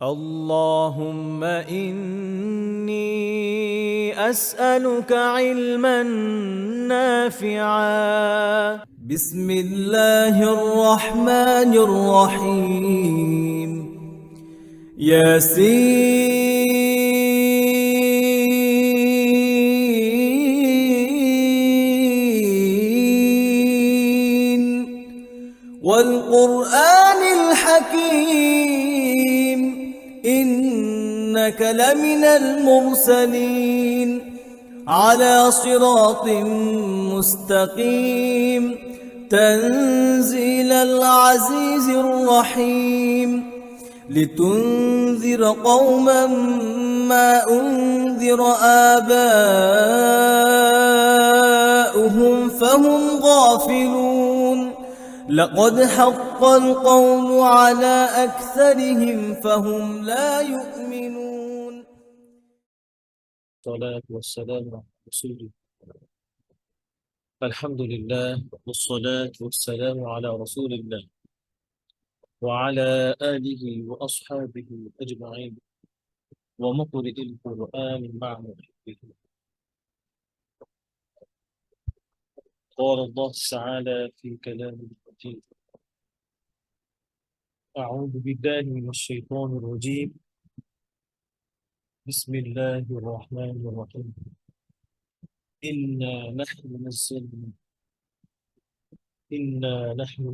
اللهم إني أسألك علما نافعا. بسم الله الرحمن الرحيم. ياسين والقرآن الحكيم إنك لمن المرسلين على صراط مستقيم تنزيل العزيز الرحيم لتنذر قوما ما أنذر آباؤهم فهم غافلون لقد حق القول على أكثرهم فهم لا يؤمنون. الصلاة والسلام على رسول الله. الحمد لله والصلاة والسلام على رسول الله وعلى آله وأصحابه أجمعين ومقرئ القرآن مع محبه. قال الله تعالى في كلام المجيد: أعوذ بالله من الشيطان الرجيم. بسم الله الرحمن الرحيم. إنا نحن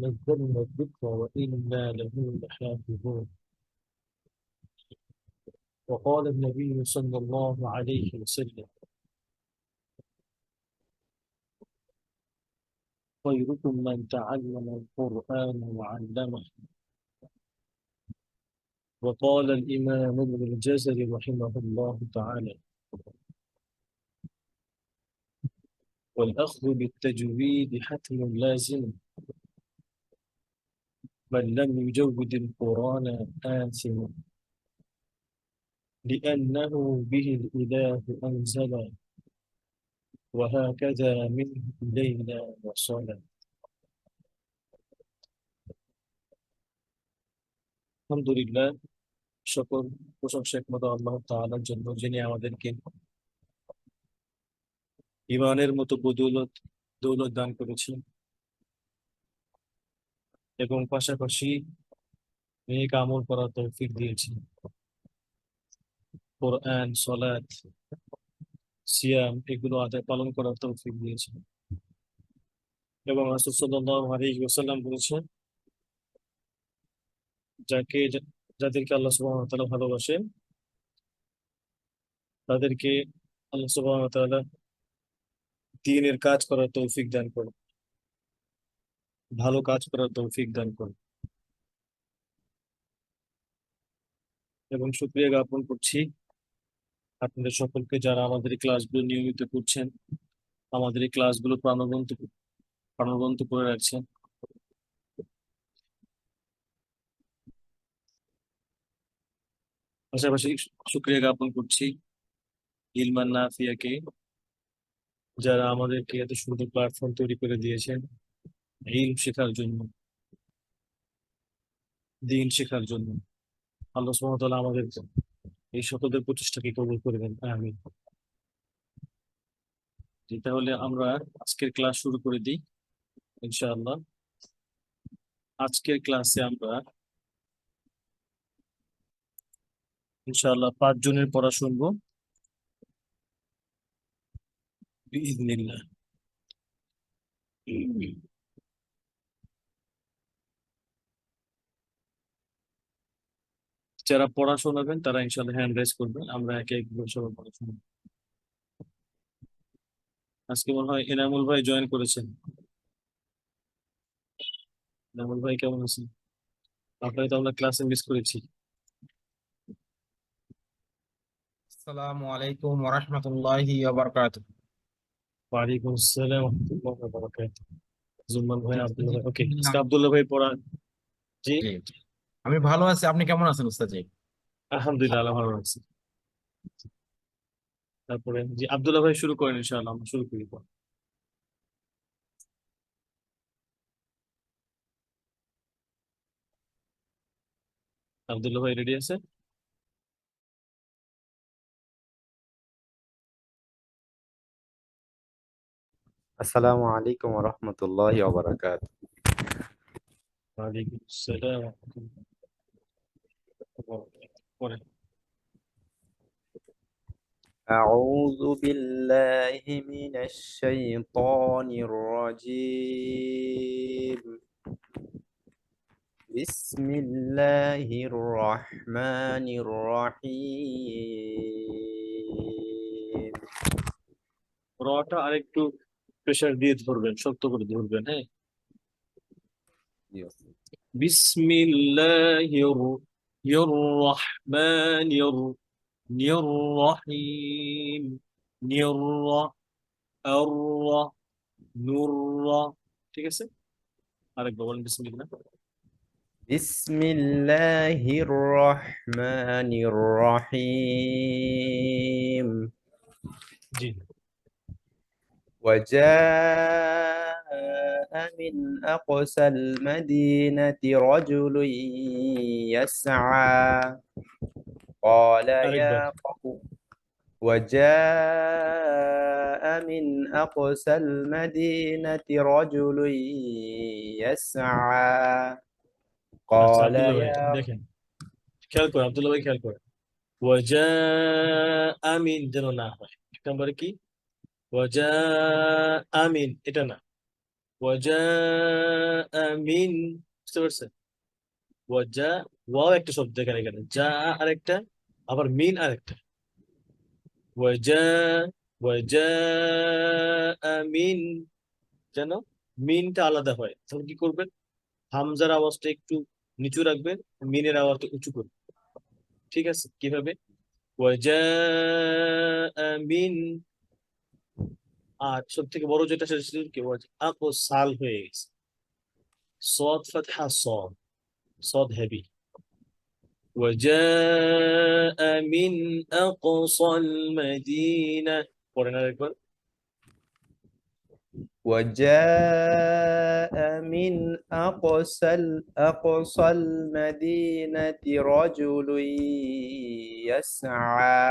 نزلنا الذكر وإنا له لحافظون. وقال النبي صلى الله عليه وسلم: خيركم من تعلم القرآن وعلمه. وقال الإمام ابن الجزري رحمه الله تعالى: والأخذ بالتجويد حتم لازم، من لم يجود القرآن آثم، لأنه به الإله أنزل، وهكذا منه إلينا وصل. الحمد لله। সকল প্রশংসা একমাত্র আল্লাহ তাআলার জন্য, যিনি আমাদেরকে ঈমানের মতো দৌলত দান করেছেন এবং পাশাপাশি নেক আমল করার তৌফিক দিয়েছেন। কোরআন, সালাত, সিয়াম এগুলো আদায় পালন করার তৌফিক দিয়েছেন। এবং রাসূল সাল্লাল্লাহু আলাইহি ওয়াসাল্লাম বলেছেন, যাদেরকে আল্লাহ সুবহানাহু ওয়া তাআলা ভালোবাসেন তাদেরকে আল্লাহ সুবহানাহু ওয়া তাআলা দ্বীনের কাজ করার তৌফিক দান করেন, ভালো কাজ করার তৌফিক দান করেন। এবং শুকরিয়া জ্ঞাপন করছি আপনাদের সকলকে, যারা আমাদের এই ক্লাসগুলো নিয়মিত করছেন, আমাদের এই ক্লাসগুলো প্রাণবন্ত করে রাখছেন। পাশাপাশি শুকরিয়া জ্ঞাপন করছি ইলমান নাফিয়াকে, যারা আমাদেরকে এত সুন্দর প্ল্যাটফর্ম তৈরি করে দিয়েছেন ইলম শেখার জন্য, দ্বীন শেখার জন্য। আল্লাহ সুবহানাহু ওয়া তাআলা আমাদের এই সকলের প্রচেষ্টাকে কবুল করবেন, আমিন। তাহলে আমরা আজকের ক্লাস শুরু করে দিই ইনশাআল্লাহ। আজকের ক্লাসে আমরা ইনশাআল্লাহ 5 জনের পড়া শুনবো বিইذنিল্লাহ। যারা পড়া শোনাবেন তারা ইনশাআল্লাহ হ্যান্ড রেজ করবেন, আমরা একে এক করে সবাই পড়া শুনবো। আজকে মনে হয় এনামুল ভাই জয়েন করেছেন। এনামুল ভাই কেমন আছেন? আপনাকে তো আমরা ক্লাসে মিস করেছি। আসসালামু আলাইকুম ওয়া রাহমাতুল্লাহি ওয়া বারাকাতুহু। ওয়ালাইকুম আসসালাম ওয়া রাহমাতুল্লাহি ওয়া বারাকাতুহু। জুম্মান ভাই, জি, আব্দুল্লাহ জি, ভাই, ওকে আজকে আব্দুল্লাহ ভাই পড়া। জি, জি, জি। আমি ভালো আছি, আপনি কেমন আছেন উস্তাদ জি? আলহামদুলিল্লাহ, আল্লাহ ভালো রাখছি। তারপরে জি আব্দুল্লাহ ভাই শুরু করেন, ইনশাআল্লাহ আমরা শুরু করি। আব্দুল্লাহ ভাই রেডি আছে? আসসালামু আলাইকুম ওয়া রাহমাতুল্লাহি ওয়া বারাকাতুহু। ওয়ালাইকুম আসসালাম। পরে আউযু বিল্লাহি মিনাশ শাইতানির রাজীম। বিসমিল্লাহির রহমানির রহিম। রটা আরেকটু প্রেসার দিয়ে ধরবেন, শক্ত করে ধরবেন, হ্যাঁ। বিসমিল্লাহির রহমানির রহিম। নির আর নূর। ঠিক আছে, আরেকবার বলেন বিসমিল্লাহ। বিসমিল্লাহির রহমানির রহিম। জি। وجاء من أقصى المدينة رجل يسعى قال আরেকবার। يا قوم وجاء من أقصى المدينة رجل يسعى আচ্ছা قال আব্দুল্লাহ ভাই يا দেখেন, খেয়াল করেন, আব্দুল্লাহ ভাই খেয়াল করেন। ওয়াজা আমিন যেন না হয়। এক নম্বরে কি ওয়াজা আমিন, এটা না। ওয়াজা আমিন, বুঝতে পারছেন? ওয়াজা, ওয়াও একটা শব্দ এখানে, এখানে যা আরেকটা, আবার মিন আরেকটা। ওয়াজা ওয়াজা আমিন, যেন মিনটা আলাদা হয়। তখন কি করবেন? হামজার আওয়াজটা একটু নিচু রাখবেন, মিনের আওয়াজটা উঁচু করবেন। ঠিক আছে, কিভাবে? ওয়াজা মিন। আর সব থেকে বড় যেটা সেটা ছিল কি, আকো সাল হয়ে গেছে। সদ ফাতহা সদ, সদ হেভি। وجاء من أقصى المدينة، পড়েন আরেকবার। وجاء من أقصى المدينة رجل يسعى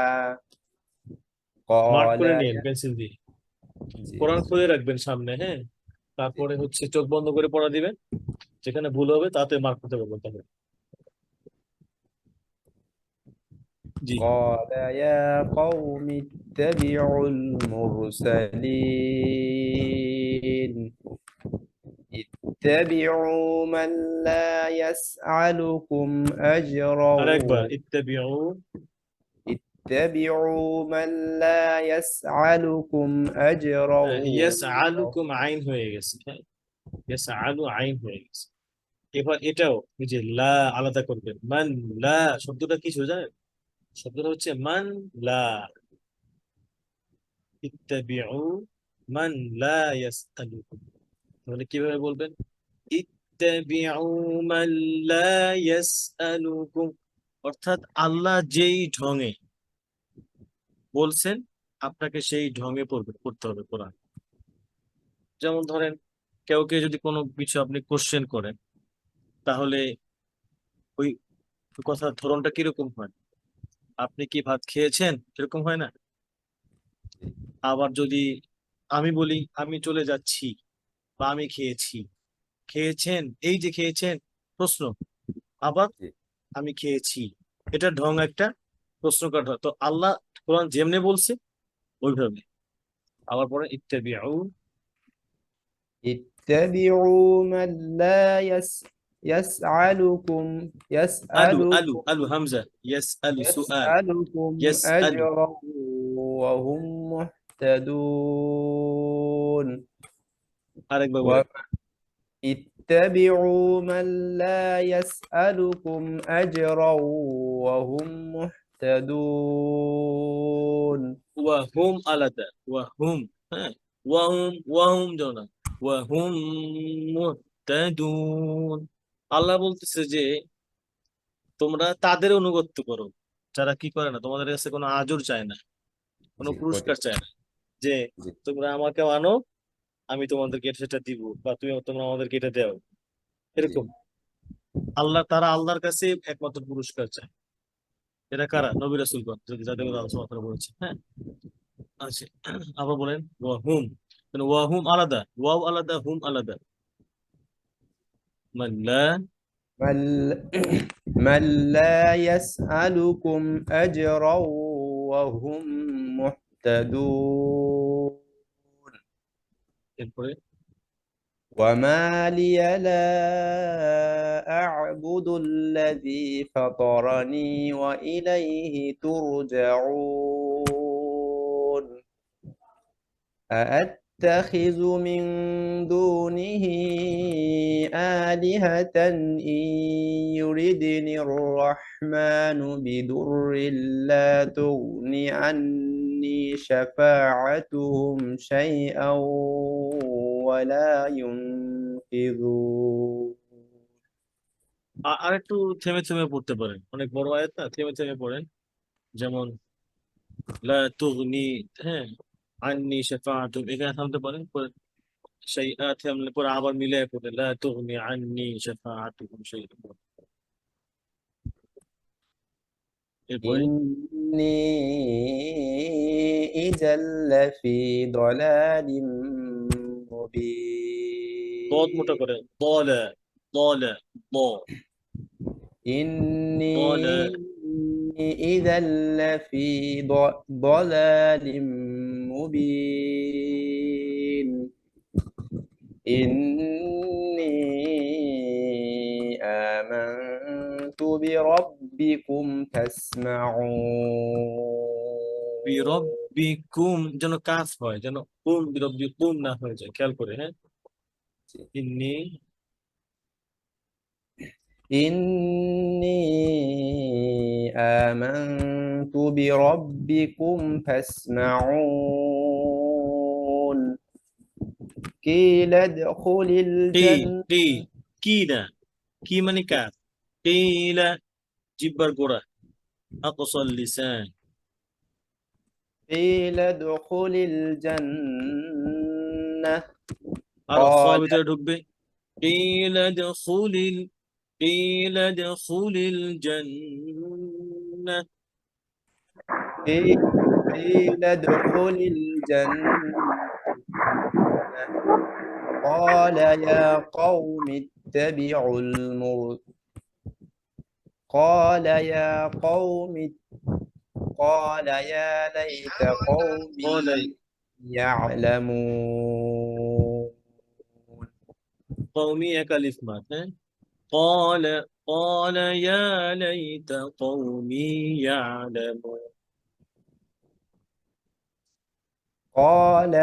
মার্ক قال করে নিন পেন্সিল দিয়ে। কোরআন খুলে রাখবেন সামনে, হ্যাঁ। তারপরে হচ্ছে চোখ বন্ধ করে পড়া দিবেন, যেখানে ভুল হবে তাতে মার্ক করতে পারবেন তখন। জি। قال يا قوم اتبعوا المرسلين اتبعوا من لا يسألكم أجرا আরেকবার ইত্তাবিউ। اتبعوا من لا يسألكم أجرا ইয়াসআলুকুম আইন হয়ে গেছে, হ্যাঁ। ইয়াসআলু আইন হয়ে গেছে। এবার এটাও এই যে লা আলাদা করবেন। মান লা শব্দটা কি ছিল জানেন? শব্দটা হচ্ছে মান লা। ইত্তাবিউ মান লা ইয়াসআলুকুম, তাহলে কিভাবে বলবেন? ইত্তাবিউ মান লা ইয়াসআলুকুম, অর্থাৎ আল্লাহ যেই ঢঙে বলছেন আপনাকে সেই ঢঙে পড়তে হবে কোরআন। যেমন ধরেন, কেউকে যদি কোনো কিছু আপনি কোশ্চেন করেন, তাহলে ওই কথার ধরনটা কিরকম হয়? আপনি কি ভাত খেয়েছেন, এরকম হয় না? আবার যদি আমি বলি আমি চলে যাচ্ছি, বা আমি খেয়েছি, খেয়েছেন, এই যে খেয়েছেন প্রশ্ন, আবার আমি খেয়েছি, এটা ঢং একটা প্রশ্নকার ঢং। তো আল্লাহ কোরআন যেমনে বলছে ওইভাবে। আবার পরে ইত্তাবিউ। اتبعوا من لا يسألكم আলু আলু يسألكم আলু হামজা, ইয়াস আলু সুআল, يسألكم ইয়াস আলু। أجرا وهم مهتدون আরেকবার বলেন। اتبعوا من لا يسألكم أجرا وهم مهتدون ওয়াহুম আলাদা, ওয়াহুম, হ্যাঁ। ওয়াহুম ওয়াহুম যেন না, ওয়াহুম মুহতাদুন। আল্লাহ বলতেছে যে তোমরা তাদের অনুগত্য করো যারা কি করে না, তোমাদের কাছে কোনো আজর চায় না, কোনো জি পুরস্কার চায় না। যে জি তোমরা আমাকে মানো, আমি তোমাদেরকে সেটা দিব, বা তোমরা আমাদেরকে এটা দাও, জি এরকম। তারা আল্লাহর কাছে একমাত্র পুরস্কার চায়। এরা জি কারা? নবী রাসূলগণ, যদি যাদের কথা আল্লাহ সুবহানাহু ওয়া তাআলা বলেছেন, হ্যাঁ। আচ্ছা, আবার বলেন ওয়াহুম। ওয়াহুম আলাদা, ওয়াও আলাদা, হুম আলাদা। মাল্লা من من لا يسألكم أجرا وهم مهتدون এরপরে وما لي لا أعبد الذي فطرني وإليه ترجعون أأتخذ من دونه آلهة إن يردني الرحمن بضر لا تغن عني شفاعتهم شيئا ولا ينقذون আর একটু থেমে থেমে পড়তে পারেন, অনেক বড় আয়াত না, থেমে থেমে পড়েন। যেমন লা তুগনি, হ্যাঁ, আন্নি শাফাআতুম, এখানে থামতে পারেন, পরে শাইআ থামলে পরে আবার মিলিয়ে পড়ে লা তুগনি আন্নি শাফাআতুম শাইআ। এরপরে إني إذا لفي ضلال ضاد মোটা مبين করে ضالا ضالا ضا إني ضالا إذا لفي ضلال مبين إني آمنت بربكم فاسمعون বিরব্বিকুম, যেন কাফ হয়, যেন কুম বিরব্বিকুম না হয়ে যায়, খেয়াল করে, হ্যাঁ। ইন্নি إني آمنت بربكم فاسمعون قيل ادخل কি الجنة কি কি না, কি মানে কাফ। কিলা জিব্বার গোড়া, আকসাল লিসান। قيل ادخل الجنة আর খ قال ভিতরে ঢুকবে। কিলা দখুলিল, কিলা দখুলিল জান্নাহ। قيل ادخل الجنة قال يا قوم اتبعوا قال يا قوم قال يا ليت قومي قال يعلمون قومي এক আলিফ মাদ, হ্যাঁ। قال قال يا ليت قومي يعلمون। قال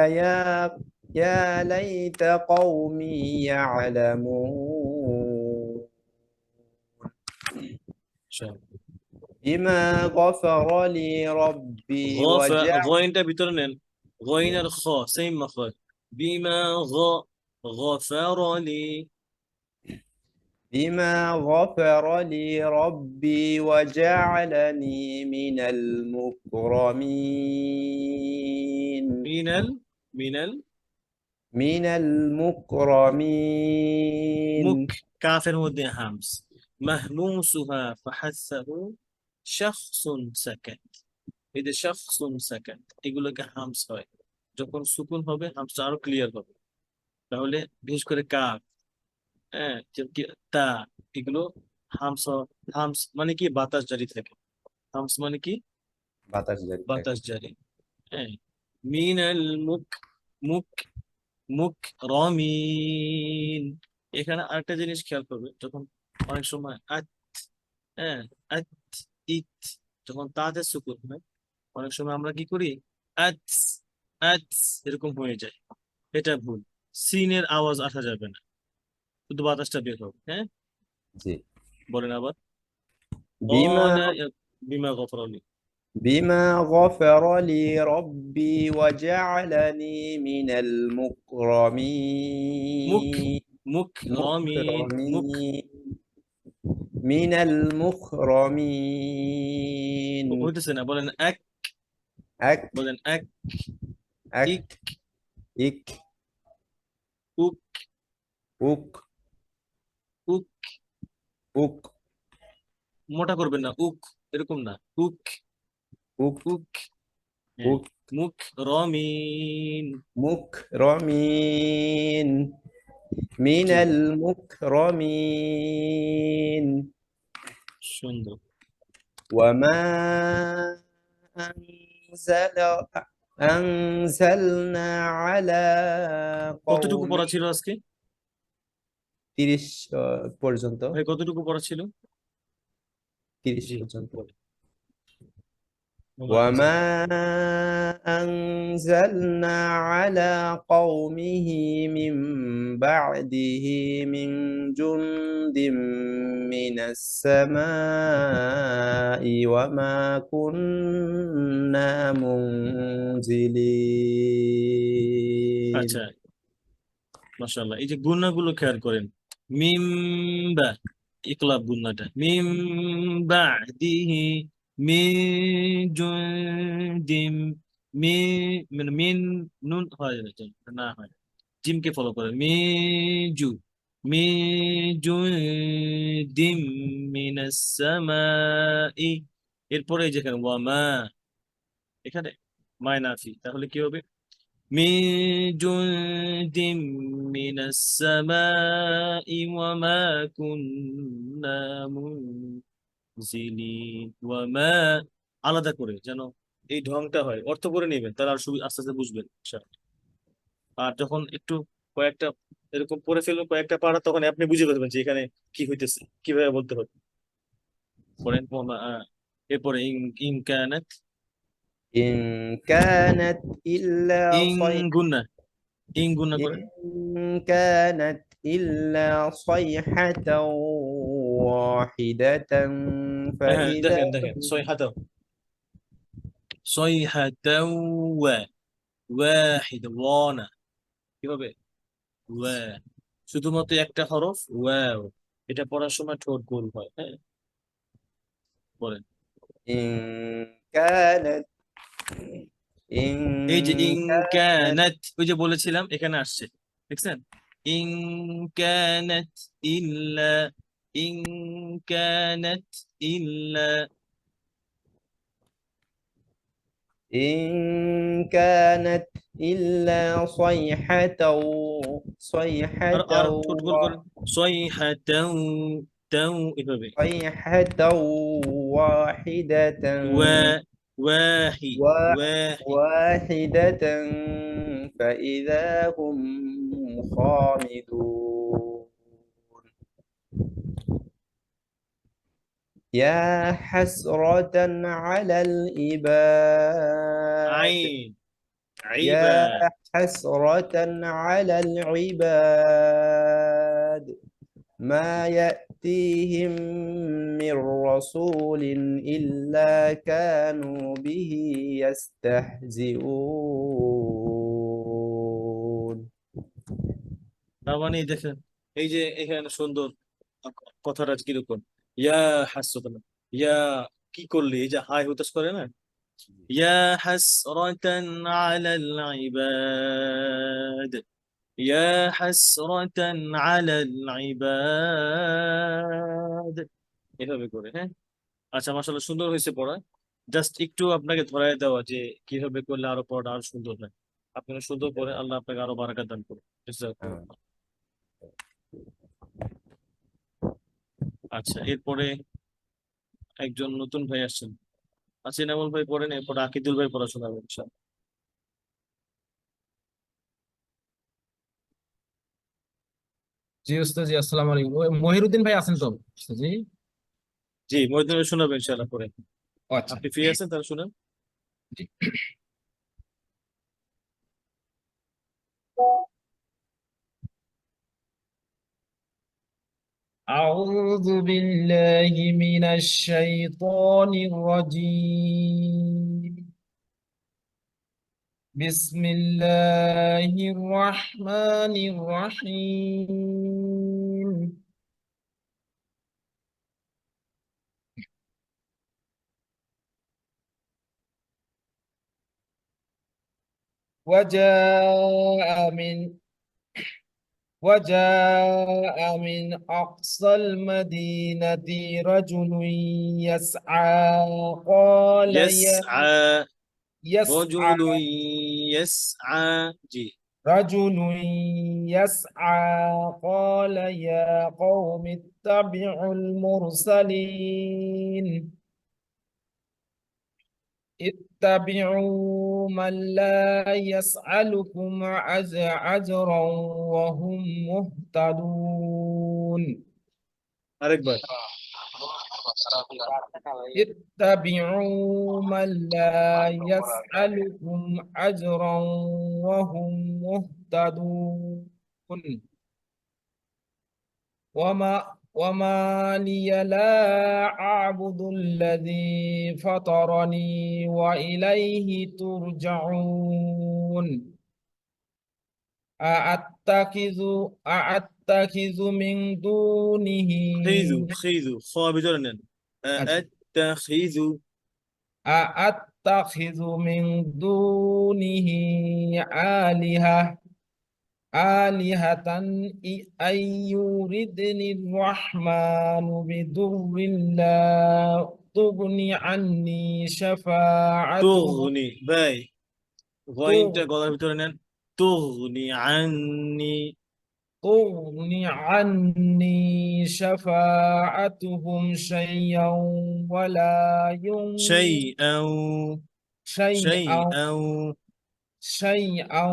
يا ليت قومي يعلمون بما غفر لي ربي গয়নটা ভিতরে নেন, গয়ন আর খ সেম মাখরাজ। বিমা গফারলি, بما غفر لي ربي وجعلني من المكرمين মিনাল من المكرمين মুখ, কাফের মধ্যে হামস, মাহমুসুহা ফাহাসাহু শাখসুন সাকাত। এই যে শাখসুন সাকাত, এগুলোকে হামস হয়, যখন সুকুন হবে হামসটা আরো ক্লিয়ার হবে। তাহলে বিশেষ করে কাফ, হ্যাঁ, যেমন কি তা, এগুলো হামস হামস মানে কি বাতাস জারি থাকে, হামস মানে কি বাতাস জারি থাকে। বাতাস জারি, হ্যাঁ। মিনাল মুখ, মুখ মুখ রমিন। এখানে আরেকটা জিনিস খেয়াল করবে, যখন অনেক সময় হ্যাঁ আত ইত, যখন তাতে সুকুন হয়, অনেক সময় আমরা কি করি আত আত এরকম হয়ে যায়, এটা ভুল। সিনের আওয়াজ আসা যাবে না, শুধু বাতাসটা বের হবে, হ্যাঁ। জি বলেন আবার। বিমা বিমা গফরলি, بما غفر لي ربي وجعلني من المكرمين মুখ রমিন, মুখ من المكرمين হইতেছে না, বলেন এক, أك বলেন এক, أك ইক إك উক أك উক, أك মোটা করবেন না, উক এরকম না, উক أك উক, হ্যাঁ। أك মুকরামিন। مكرمين من জি, المكرمين সুন্দর। وما أنزل أنزلنا على কতটুকু قوم পড়া ছিল আজকে 30 পর্যন্ত ভাই? কতটুকু পড়া ছিল? 30 জি, পর্যন্ত বলেন। ওমা আনজাল। وما أنزلنا على قومه من بعده من جند من السماء وما كنا منزلين আচ্ছা, মাশাআল্লাহ। এই যে গুণাগুলো খেয়াল করেন, মিম বা ইকলাব গুণাটা, মিম বাদিহি মিন জুনদিম, মানে মিন নুন হয় না, হয় জিমকে ফলো করেন, জুনদিম মিনাস সামাই। এরপরে এই যেখানে ওয়ামা, এখানে মায়নাফি, তাহলে কি হবে? من جند من السماء وما كنا منزلين وما, আলাদা করে যেন এই ঢংটা হয়, অর্থ করে নেবেন, তাহলে আর আস্তে আস্তে বুঝবেন ইনশাআল্লাহ। আর যখন একটু কয়েকটা এরকম পড়ে ফেলবেন, কয়েকটা পারা, তখন আপনি বুঝে ফেলবেন যে এখানে কি হইতেছে, কিভাবে বলতে হবে। পড়েন এরপরে ইনকানাত, إن كانت إلا ইনগুন্না, ইনগুন্না করেন। إن كانت إلا صيحة واحدة হ্যাঁ হ্যাঁ, فإذا দেখেন দেখেন, সয়হাতাও, সয়হাতাও ওয়াহিদ, ওয়ানা, কি হবে? ওয়া, শুধুমাত্র একটা হরফ ওয়াও, এটা পড়ার সময় ঠোঁট গোল হয়। হ্যাঁ, বলেন। إن كانت إن এই যে كانت ইনকানাত, ওই যে বলেছিলাম এখানে আসছে, দেখছেন? ইনকানাত ইল্লা, ইনকানাত ইল্লা, إن كانت إلا আর صيحة আর ঠোঁট গোল করেন, সয়হাতাও, তাও, এভাবে। صيحة واحدة ওয়া, ওয়াহি, وا- ওয়াহি। واحدة فإذا هم خامدون يا حسرة على العباد আইন, يا আইবা। حسرة على العباد ما يأتيهم من رسول إلا كانوا به يستهزئون তার মানে এই দেখেন, এই যে এখানে সুন্দর কথাটা কিরকম, ইয়া হাসরাতান, ইয়া, কি করলে এই যে হাই হুতাশ করে না, ইয়া হাসরাতান আলাল ইবাদ, ইয়া হাসরাতান আলাল ইবাদ, এভাবে করে। হ্যাঁ, আচ্ছা, মাশাআল্লাহ, সুন্দর হয়েছে পড়া। জাস্ট একটু আপনাকে ধরায় দেওয়া যে কিভাবে করলে আরো পড়াটা আরো সুন্দর হয়। আপনারা সুন্দর করে, আল্লাহ আপনাকে আরো বারাকাত দান করুন। আচ্ছা, এরপরে একজন নতুন ভাই আসছেন। আচ্ছা, এনামুল ভাই পড়েন, এরপর আকিদুল ভাই পড়াশোনা হবে ইনশাআল্লাহ। জি উস্তাদ জি, আসসালামু আলাইকুম। মহিরুদ্দিন ভাই আছেন তো উস্তাদ জি? জি, মহিউদ্দিন ভাই শোনাবেন ইনশাআল্লাহ পড়েন। ও আচ্ছা, আপনি ফ্রি আছেন তাহলে শুনেন। জি। أعوذ بالله من الشيطان الرجيم. بسم الله الرحمن الرحيم. وجاء من وجاء من أقصى المدينة رجل يسعى قال ইয়াসআ, يسعى رجل يسعى জি رجل يسعى قال يا قوم اتبعوا المرسلين اتبعوا من لا يسألكم أجرا وهم مهتدون আরেকবার اتبعوا من لا يسألكم أجرا وهم مهتدون وما لي لا أعبد الذي فطرني وإليه ترجعون أأتخذ من دونه খিজু খ ভিতরে নেন আত্তাখিজু أأتخذ من دونه آلهة أن يردني الرحمن بضر لا تغني عني شفاعتهم তুগনি ভাই গয়টা গলার ভিতরে নেন তুগনি আন্নি تغني عني شفاعتهم شيئا ولا শাইআন شيئا শাইআন شيئا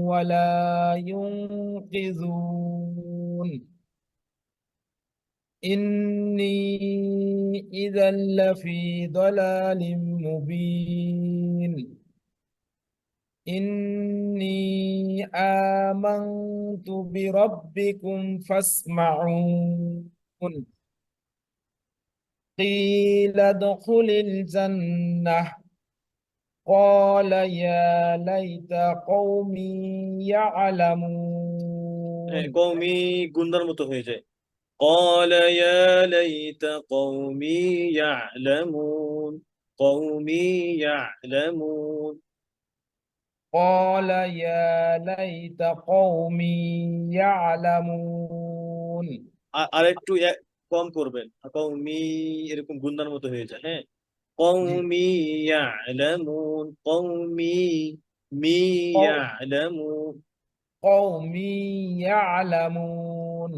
ولا ينقذون إني إذا لفي ضلال مبين إني آمنت بربكم فاسمعون قيل ادخل الجنة قال يا ليت قومي يعلمون কওমি গুন্ডার মতো হয়ে যায় قال يا ليت قومي يعلمون قومي يعلمون قال يا ليت قومي يعلمون আরেকটু কম করবেন কওমি এরকম গুন্ডার মতো হয়ে যায় হ্যাঁ জি قومي يعلمون قومي مي قو- يعلمون قومي يعلمون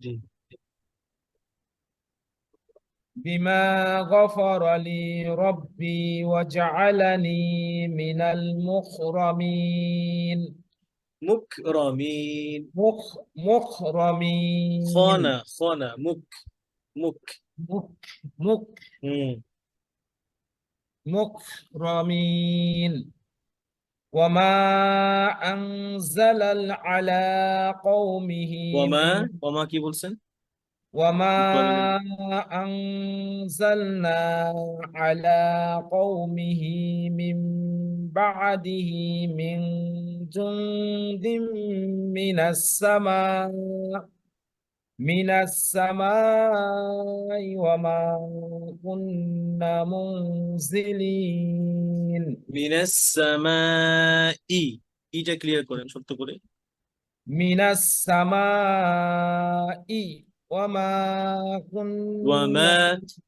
জি بما غفر لي ربي وجعلني من المكرمين مكرمين مكرمين خانة مك مك مك مك مم. مكرمين وما أنزل على قومه وما কি বলছেন وما مكرمين أنزلنا على قومه من بعده من جند من السماء وما كنا منزلين من السماء ইটা ক্লিয়ার করেন সত্য করে من السماء وما كنا وما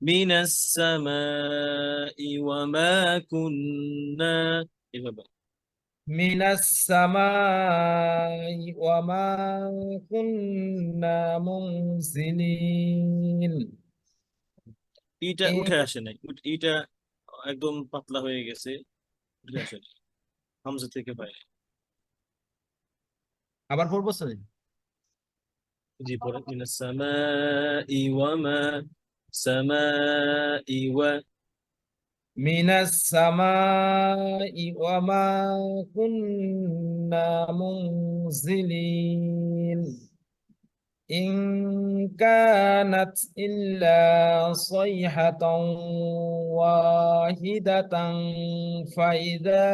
من السماء وما كنا এভাবে من السماء وما كنا منزلين ইটা উঠে আসে নাই ইটা একদম পাতলা হয়ে গেছে উঠে আসে নাই হামজা থেকে বাইরে আবার পড়বো স্যার জি পরে من السماء وما سماء و من السماء وما كنا منزلين إن كانت إلا صيحة واحدة فإذا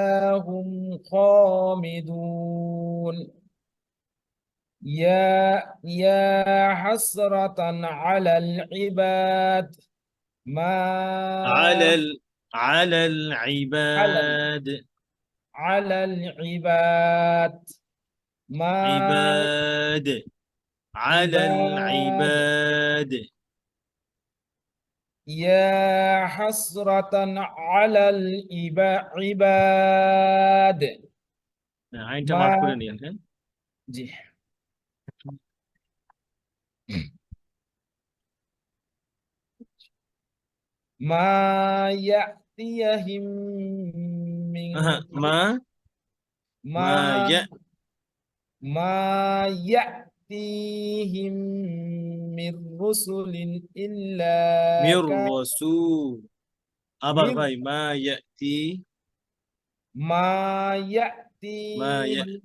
هم خامدون يا حسرة على العباد ما على العباد على العباد ما عباد على العباد يا حسرة على العباد আইনটা ما মার্ক করে নিন, হ্যাঁ। জি ما يأتيهم من মা মা ما ইয়া ما يأتيهم من رسل إلا মির كان রাসূল। আবার من ভাই, মা ইয়াতি ما মা ইয়া يأتيهم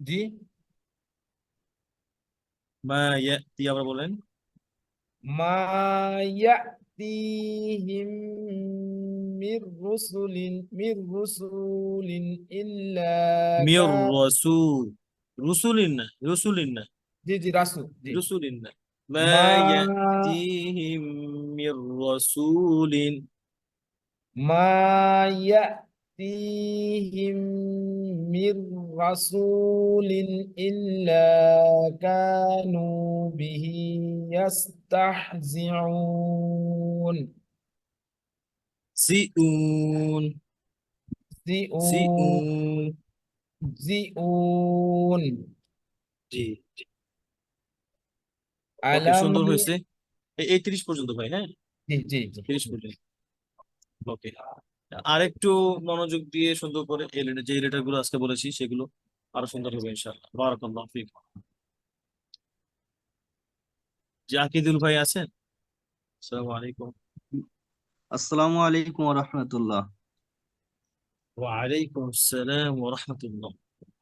জি মা ইয়াতি, আবার বলেন। ما يأتيهم من رسل إلا মির كان রাসূল, রুসুলিন না, রুসুলিন না, জি জি রাসূল জি রুসুলিন না। মা মা ইয়াতিহিম মির রাসূলিন। ما يأتيهم من رسول إلا كانوا به يستهزئون সিউন زئون সিউন। زئون জি, ওকে, ألم সুন্দর হয়েছে। এই 30 পর্যন্ত ভাই, হ্যাঁ, জি জি জি 30 পর্যন্ত। ওকে, আরেকটু মনোযোগ দিয়ে সুন্দর করে এই যে লেটার গুলো আজকে বলেছি সেগুলো আরো সুন্দর হবে ইনশাআল্লাহ। বারাকাল্লাহু ফিক। জাকিদুল ভাই আছেন? আসসালামু আলাইকুম। আসসালামু আলাইকুম ওয়া রাহমাতুল্লাহ। ওয়া আলাইকুম আসসালাম ওয়া রাহমাতুল্লাহ।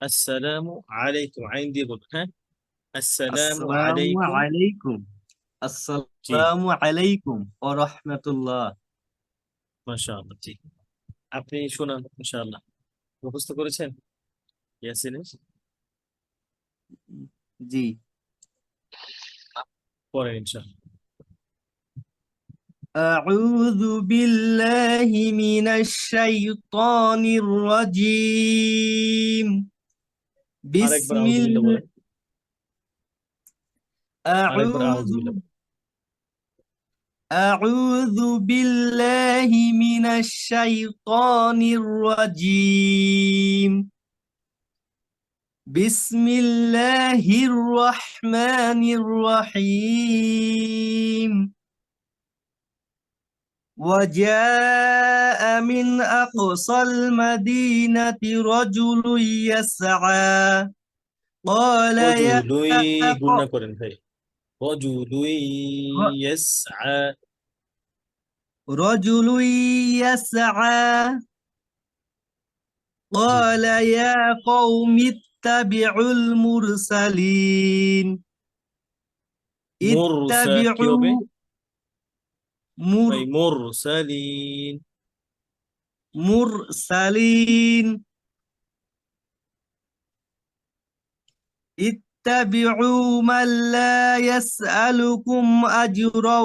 আসসালামু আলাইকুম, আইন দিয়ে বলবেন, হ্যাঁ। আসসালামু আসসালামু আলাইকুম। আলাইকুম। জি, আসসালামু আলাইকুম ওয়া রাহমাতুল্লাহ। মাশাআল্লাহ। জি, আপনি শোনান ইনশাআল্লাহ। মুখস্থ করেছেন ইয়াসিনের? জি। পড়েন ইনশাআল্লাহ। আউযু বিল্লাহি মিনাশ শাইতানির রাজীম। আরেকবার আউযুবিল্লাহ বলেন। আরেকবার আউযু আউযুবিল্লাহ বলেন। أعوذ بالله من الشيطان الرجيم. بسم الله الرحمن الرحيم. وجاء من أقصى المدينة رجل يسعى قال يا রজুলুই গুণা قوم করেন ভাই। রজুলুই ইয়াসআ। رجل يسعى জি, قال يا قوم اتبعوا المرسلين. কি হবে اتبعوا ভাই? মুরসালিন। مرسلين. اتبعوا من لا يسألكم أجرا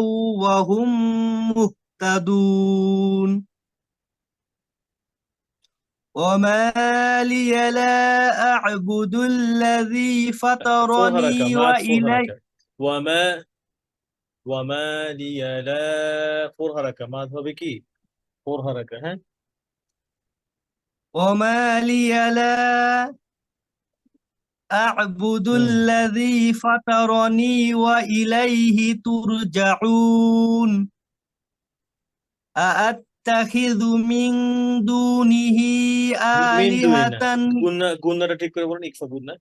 وهم مهتدون. وما لي لا أعبد الذي ফোর فطرني হারাকা, মাদ ফোর وإليه হারাকা। ওয়ামা ওয়ামা লিয়া লা, ফোর হারাকা, মাদ হবে কি? ফোর হারাকা, হ্যাঁ। وما لي لا أعبد হুম, الذي فطرني وإليه ترجعون. أأتخذ من دونه মিন দুনি না, آلهة গুন্নাটা ঠিক করে বলেন, ইকফা গুন্না।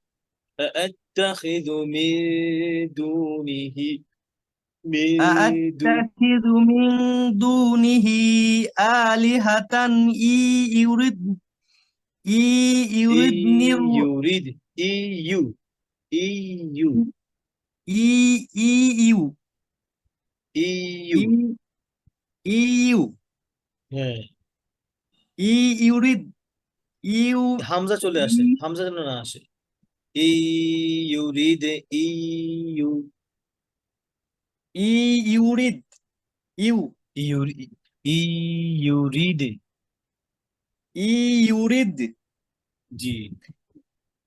আত্তাখিযু মিন দুনিহি মিদু أأتخذ من دونه آلهة يرد يردني ইউরিদ ইউ ইউ إيو ইউ إيو হ্যাঁ, يريد ইউ হামজা চলে আসে, হামজা যেন না আসে। ইউরিদ ইউ ইউরিদ ইউ ইউরি ইউরিদ। ইউরিদ জি,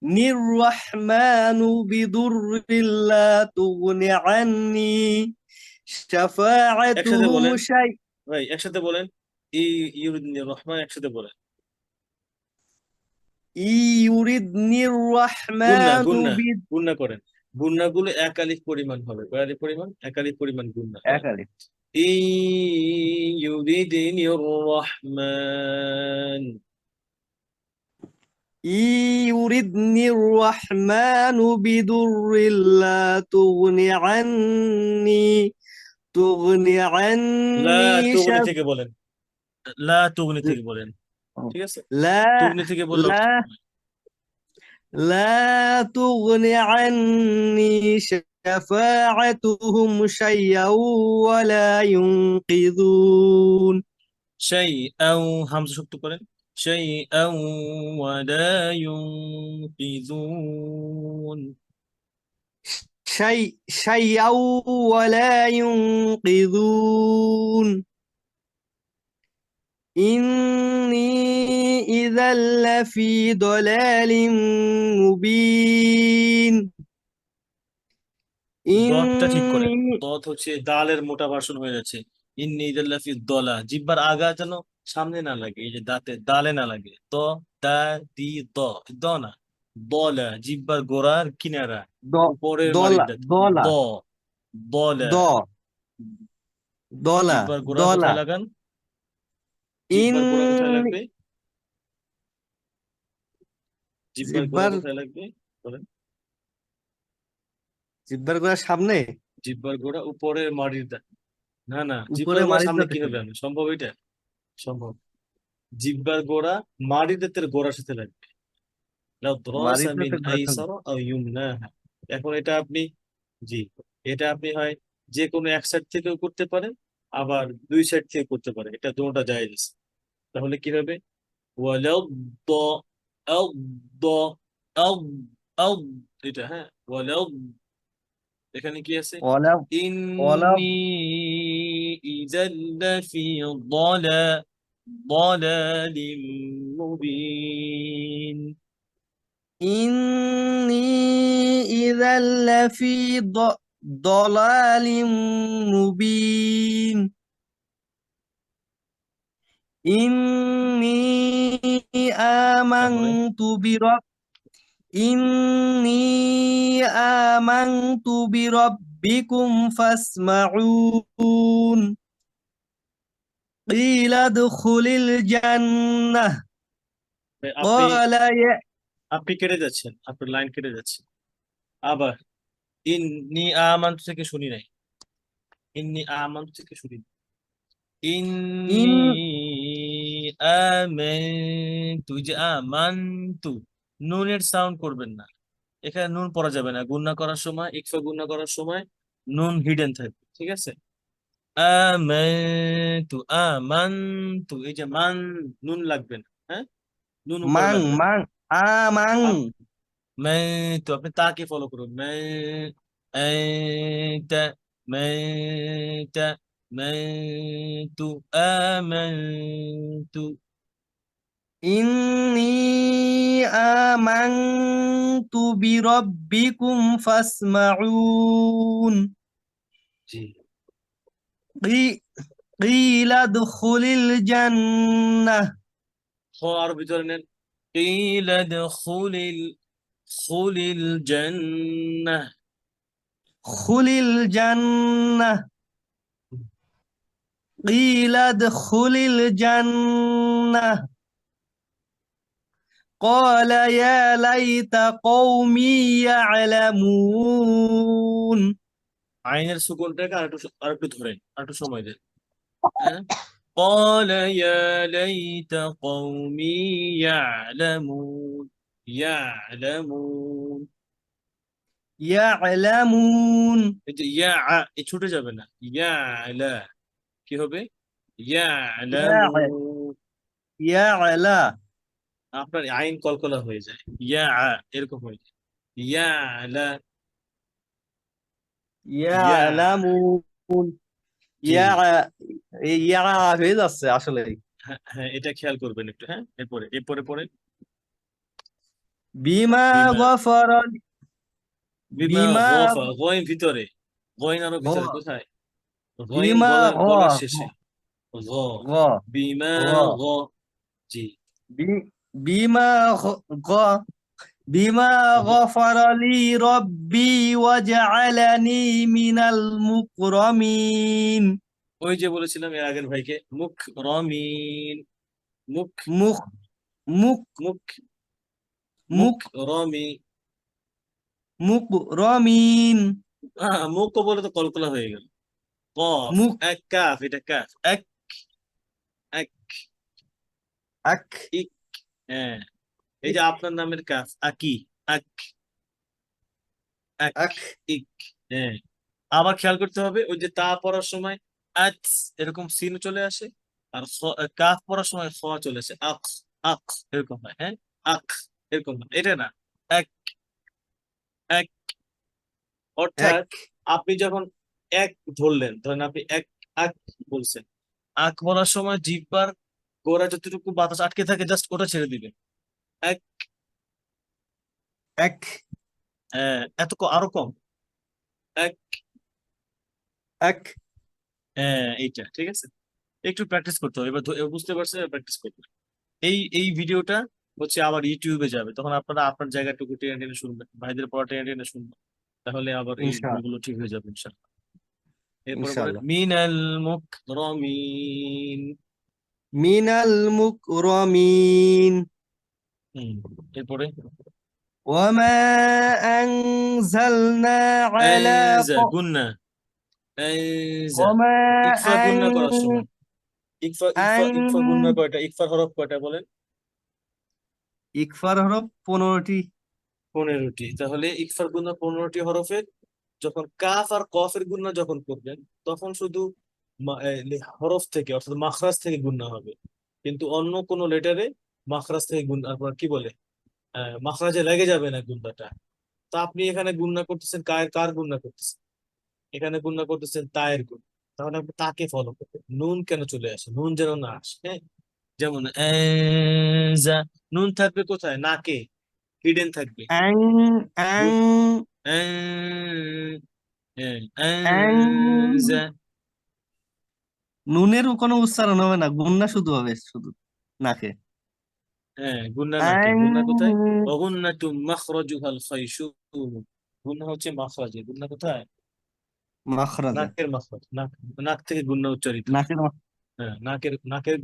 الرحمن بضر لا تغن عني শাফাআতুহু বলেন। শাই ভাই একসাথে বলেন। ইউরিদিনির রহমান একসাথে বলেন। ইউরিদনির গুন্না রহমানু গুন্না বিদ গুন্না করেন। গুন্নাগুলো এক আলিফ পরিমাণ হবে। কয় আলিফ পরিমাণ? এক আলিফ পরিমাণ গুন্না, হ্যাঁ। একালি ইউরিদিনির রহমান। ইউরিদনির রহমানু বিদুররিন লা তুগনি লা আন্নি তুগনি থেকে বলেন। লা তুগনি থেকে বলেন। ঠিক আছে? লা তুগনি থেকে বললেও লা ঠিক হবে। لا تغن عني شفاعتهم شيئا ولا ينقذون সেই আও হামজা শক্ত করেন। সেই আও ওয়ালা ইউনকিযুন। شيئا ولا ينقذون إني إذا لفي ضلال مبين দতটা ঠিক করেন। إني দত হচ্ছে দালের মোটা ভার্সন হয়ে যাচ্ছে। ইন্নী ইদাল্লাফি দলা, জিহ্বার আগা যেন সামনে না লাগে, এই যে দাঁতে দালে না লাগে। দ দা দি দ, দ না, দলা জিহ্বার গোড়ার কিনারা, উপরের মাড়ির ضلع দাঁত। দ ضلع দলা। ض ضلع জিহ্বার গোড়া কোথায় ضلع লাগান? জিহ্বার গোড়া কোথায় إن লাগবে? জিহ্বার গোড়া জিব্বার কোথায় লাগবে বলেন? জিব্বার গোড়ার সামনে জিহ্বার গোড়া উপরের মাড়ির দাঁত। না না, উপরে জিহ্বার গোড়া মারির সামনে দাঁতে কি হবে? কেন? সম্ভব এটা? সম্ভব। জিহ্বার গোড়া মাড়ির দাঁতের গোড়ার সাথে লাগবে। লাউ দ্রাসা মারির মিন দাঁতে গোড়ার সামনে আইসারা আও ইউমনাহা। এখন এটা আপনি, জি, এটা আপনি হয় যে কোনো এক সাইড থেকেও করতে পারেন, আবার দুই সাইড থেকে করতে পারেন, এটা দুটোটা জায়েজ আছে। তাহলে কি হবে? ওয়ালাউ দ আও দ আও আও, এটা হ্যাঁ, ওয়ালাউ, এখানে কি আছে? ওলা ওলা ইন্নী ইযাল লাফি ضلالٍ মুবিন। إني إذا لفي ضلال مبين إني তারপরে آمنت برب إني آمنت بربكم فاسمعون قيل ادخل الجنة আপনি قال يا আপনি কেটে যাচ্ছেন, আপনার লাইন কেটে যাচ্ছে। আবার ইন্নী আমানতু থেকে শুনি নাই। ইন্নী আমানতু থেকে শুনি নাই। ইন্নী إن আমানতু, যে আমানতু, নুনের সাউন্ড করবেন না। এখানে নুন পড়া যাবে না। গুণনা করার সময়, ইকফা গুণনা করার সময় নুন হিডেন থাকবে। ঠিক আছে? আমানতু আমানতু, এই যে মান, নুন লাগবে না, হ্যাঁ, নুন উপরে মাং লাগবে না। মাং আমাং তো আপনি তাকে ফলো করুন। তা তা তু তু। إني آمنت بربكم فاسمعون জি, قي- قيل ادخل الجنة আরো ভিতরে নেন। قيل ادخل الجنة। خل الجنة قيل ادخل الجنة قال يا ليت قومي يعلمون আইনের সুকুনটাকে আরেকটু ধরেন, আরেকটু সময় দেন, হ্যাঁ। قال يا ليت قومي يعلمون يعلمون। يعلمون এই যে এই ছুটে যাবে না। ইয়ালা কি হবে? يع ইয়ালামুন। يعلى আপনার আইন কলকলা হয়ে যায়, এরকম হয়ে যায়। ইয়ালা ইয়া, يعلمون জি, ইয়া হয়ে যাচ্ছে আসলে হ্যাঁ হ্যাঁ, এটা খেয়াল করবেন একটু, হ্যাঁ। এরপরে এরপরে পরে বিমা বিমা গফর বিমা বিমা গফা, গয়েন ভিতরে, গয়েন আরো ভিতরে গ- কোথায়? গয়েন বিমা বলার গ শেষে গ গ বিমা গ গ জি বিমা গ বিমা গফারালি রব্বি ওয়াজআলানি মিনাল মুকরামিন। ওই যে বলেছিলাম এর আগের ভাইকে মুখ রমিন মুখ মুখ মুখ মুখ মুখ মুখ রমি মুকরামিন। মুখ বলে তো কলকলা হয়ে গেল কফ মুখ এক কাফ এটা কাফ এক এক আক ইক হ্যাঁ এই যে আপনার নামের কাফ আকি আক এক আক ইক হ্যাঁ আবার খেয়াল করতে হবে ওই যে তা পড়ার সময় আত এরকম সিন চলে আসে আর কাফ পড়ার সময় খ চলে আসে আক আক এরকম হয় হ্যাঁ আক এরকম হয় এটা না এক এক অর্থাৎ এক আপনি যখন এক ধরলেন ধরেন আপনি এক আক বলছেন আক বলার সময় জিহ্বার গোড়া যতটুকু বাতাস আটকে থাকে জাস্ট ওটা ছেড়ে দিবেন এক এক আরো কম এক এক এইটা ঠিক আছে একটু প্র্যাকটিস করতে হবে এবার বুঝতে পারছেন প্র্যাকটিস করতে হবে। এই ভিডিওটা হচ্ছে আবার ইউটিউবে যাবে তখন আপনারা আপনার জায়গাটুকু টেনে টেনে শুনবেন ভাইদের পড়া টেনে টেনে শুনবেন তাহলে আবার এই ইনশাআল্লাহ ভুলগুলো ঠিক হয়ে যাবে ইনশাআল্লাহ এরপরে বলেন ইনশাআল্লাহ। মিনাল মুকরামিন মিনাল মুকরামিন এরপরে ওয়ামা আনজালনা আলা গুন্না আনজা ওয়ামা ইকফা গুন্না করার সময় ইকফা গুন্না কয়টা ইকফার হরফ কয়টা বলেন ইকফার হরফ 15টি। 15টি তাহলে ইকফার গুন্না 15টি হরফের যখন কাফ আর কফের গুন্না যখন করবেন তখন শুধু হরফ থেকে অর্থাৎ মাখরাজ থেকে গুন্না হবে কিন্তু অন্য কোন লেটারে মাখরাজ থেকে গুন্না আপনার কি বলে মাখরাজে লেগে যাবে না গুন্নাটা তা আপনি এখানে গুন্না করতেছেন কার গুন্না করতেছেন এখানে গুন্না করতেছেন তায়ের গুণ তাহলে আপনি তাকে ফলো করবেন নুন কেন চলে আসে নুন যেন না আসে হ্যাঁ যেমন নুন থাকবে কোথায় নাকে হিডেন থাকবে আং আং আং আনজা নুনের কোনো উচ্চারণ হবে না, গুন্না শুধু হবে শুধু নাকে। গুন্না নাকে আং গুন্না কোথায় ওয়াগুন্নাতু মাখরাজুহাল খায়শুম গুন্না হচ্ছে মাখরাজে গুন্না কোথায় মাখরাজে, নাকের মাখরাজ নাক থেকে গুন্না উচ্চারিত হয় নাকের নাকের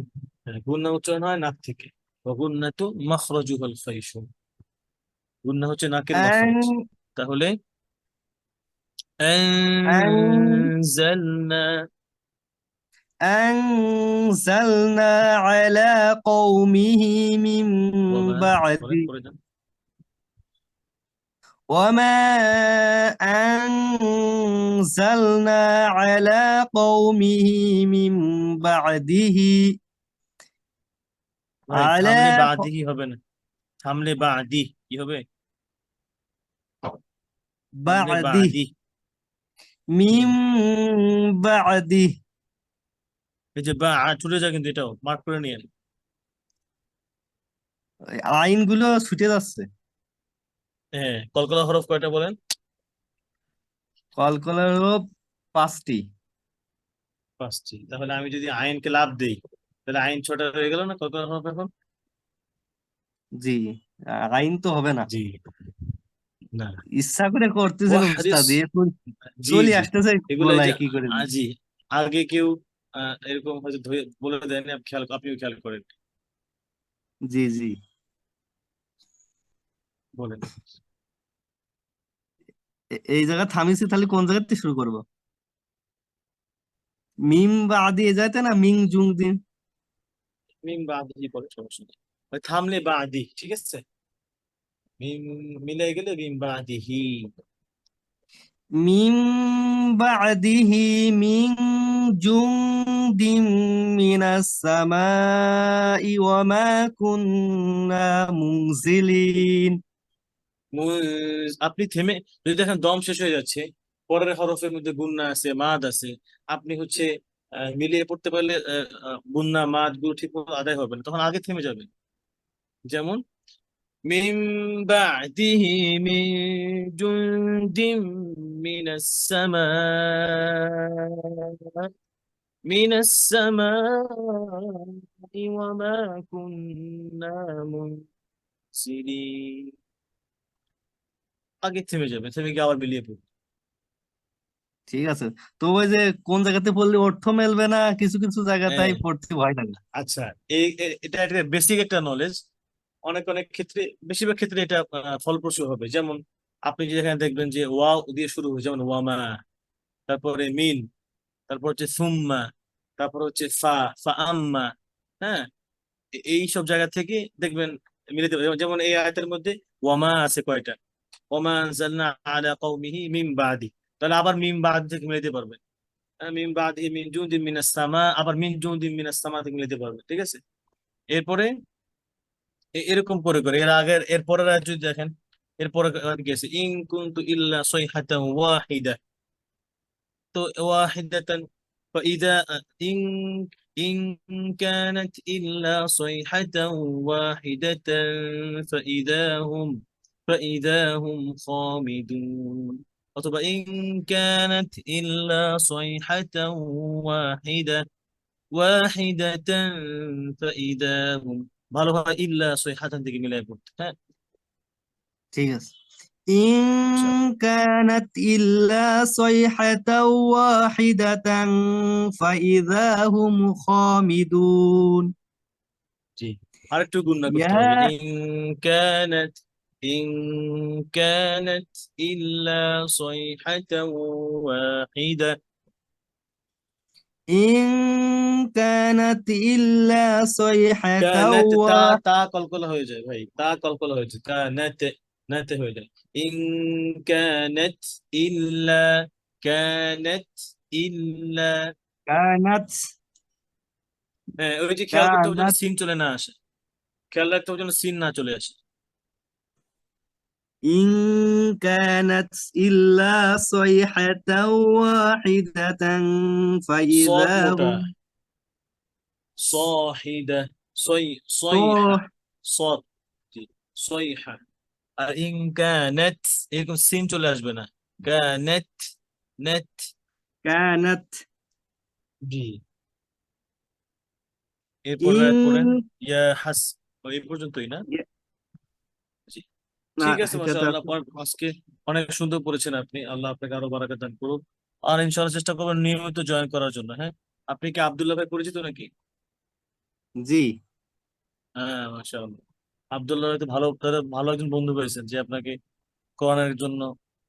গুন্না উচ্চারণ হয় নাক থেকে ওয়াগুন্নাতু মাখরাজুহাল খায়শুম গুন্না হচ্ছে নাকের আং মাখরাজ তাহলে আং আনজালনা أنزلنا على قومه من বলেন بعد পড়ে যান وما أنزلنا على قومه من بعده ভাই على থামলে বাদিহি হবে না থামলে বাদি কি হবে থামলে بعده বাদি من بعده। এই যে বা চলে যায় কিন্তু এটাও মার্ক করে নিয়ে আইনগুলো ছুটে যাচ্ছে। কলকলা হরফ কয়টা বলেন কলকলার হলো 5টি। 5টি তাহলে আমি যদি আইনকে লাভ দেই তাহলে আইন 6টা হয়ে গেল না কলকলা হরফ এখন জি, আইন তো হবে না, জি না ইচ্ছা করে করতেছেন ওয়াহরিস উস্তাদ, এখন জি চলে জি আসতেছে এগুলো এই যে গলায় কি করে দিই। জি আগে কেউ এরকম হয়তো বলে দেয়নি আপনিও খেয়াল করেন জি জি, বলেন এই জায়গা থামিছি, তাহলে কোন জায়গা থেকে শুরু করব? মিম বা আদি এ যাইতে না, মিং জুং দিন। মিম বাদি বলে সমস্যা নেই ওই থামলে বাদি ঠিক আছে মিম মিলে গেলে মিম বাদিহি মিম বাদিহি মিং জুং দিন মিনাস সামাই ওয়া মা কুন্না মুনজিলিন। আপনি থেমে যদি দেখেন দম শেষ হয়ে যাচ্ছে পরের হরফের মধ্যে গুন্না আছে মাদ আছে আপনি হচ্ছে মিলিয়ে পড়তে পারলে গুন্না মাদ গুলো ঠিক মতো আদায় হবে না তখন আগে থেমে যাবেন যেমন মিম বাদিহি মিন জুনদিম من السماء من السماء وما كنا منزلين আগে থেমে যাবে, থেমে গিয়ে আবার মিলিয়ে পড়বে। ঠিক আছে। তো ওই যে কোন জায়গাতে পড়লে অর্থ মেলবে না, কিছু কিছু জায়গাতেই হ্যাঁ, পড়তে ভয় লাগে। আচ্ছা, এটা একটা বেসিক একটা নলেজ। অনেক অনেক ক্ষেত্রে, বেশিরভাগ ক্ষেত্রে এটা ফলপ্রসূ হবে। যেমন আপনি যেখানে দেখবেন যে ওয়াও দিয়ে শুরু হয়, যেমন ওয়ামা, তারপরে মিন, তারপর হচ্ছে সুম্মা, তারপর হচ্ছে ফা, ফা আম্মা, হ্যাঁ, এই সব জায়গা থেকে দেখবেন মিলাতে পারবে। যেমন এই আয়াতের মধ্যে ওয়ামা আছে কয়টা, ওমা আনজালনা আলা কওমিহি মিন বাদি, তাহলে আবার মিন বাদ থেকে মিলাতে পারবে। মিন বাদি মিন জুনদিন মিনাস সামা, আবার মিন জুনদিন মিনাস সামা থেকে মিলাতে পারবে। ঠিক আছে, এরপরে এরকম করে করে এর আগের এর পরের আয়াত যদি দেখেন, এরপরে গেছে ইন কুনতু ইল্লা সাইহাতান ওয়াহিদা, তো ওয়াহিদাতান ফাইদা ইন ইন কানাত ইল্লা সাইহাতান ওয়াহিদাতান ফাইদা হুম ফাইদা হুম খামিদুন, অথবা ইন কানাত ইল্লা সাইহাতান ওয়াহিদা ওয়াহিদাতান ফাইদা হুম, ভালো হয় ইল্লা সাইহাতান থেকে মিলাই পড়তে। হ্যাঁ, ঠিক আছে। ইন আচ্ছা, কানাত ইল্লা সাইহাতাও ওয়াহিদাতান ফাইযা হুম খামিদুন। জি, আরেকটু গুণনা করতে ইয়া হবে। কানাত ইন কানাত ইল্লা সাইহাতান ওয়াহিদা, ইন কানাত ইল্লা সাইহাতাও কানাত, তা কলকলা হয়ে যায় ভাই, তা কলকলা হয়ে যায়, কানাত, নাতে হয়ে যায়। ইন কানাত ইল্লা, কানাত ইল্লা, কানাত হ্যাঁ, ওই যে খেয়াল করতে হবে যেন কানাত সিন চলে না আসে, খেয়াল রাখতে হবে যেন সিন না চলে আসে। ইন কানাত ইল্লা সাইহাতাও ওয়াহিদাতান সদ ফাইযা মোটা, হুম সাহিদা, সয়হা, صح সদ, জি, সয়হা। আর ইন কানাত, এরকম সিন চলে আসবে না, কানাত, নেট, كانت জি। এরপর রাত পড়েন إن ইয়া হাস, এই পর্যন্তই না? জি, না ঠিক আছে, এটাতে মাশাআল্লাহ। আজকে অনেক সুন্দর পড়েছেন আপনি, আল্লাহ আপনাকে আরো বারাকাত দান করুন। আর ইনশাআল্লাহ চেষ্টা করবেন নিয়মিত জয়েন করার জন্য। হ্যাঁ, আপনি কি আব্দুল্লাহ ভাই পরিচিত নাকি? জি, হ্যাঁ, মাশাআল্লাহ। আব্দুল্লাহ ভাই তো ভালো, তাহলে ভালো একজন বন্ধু পেয়েছেন যে আপনাকে কোরআনের জন্য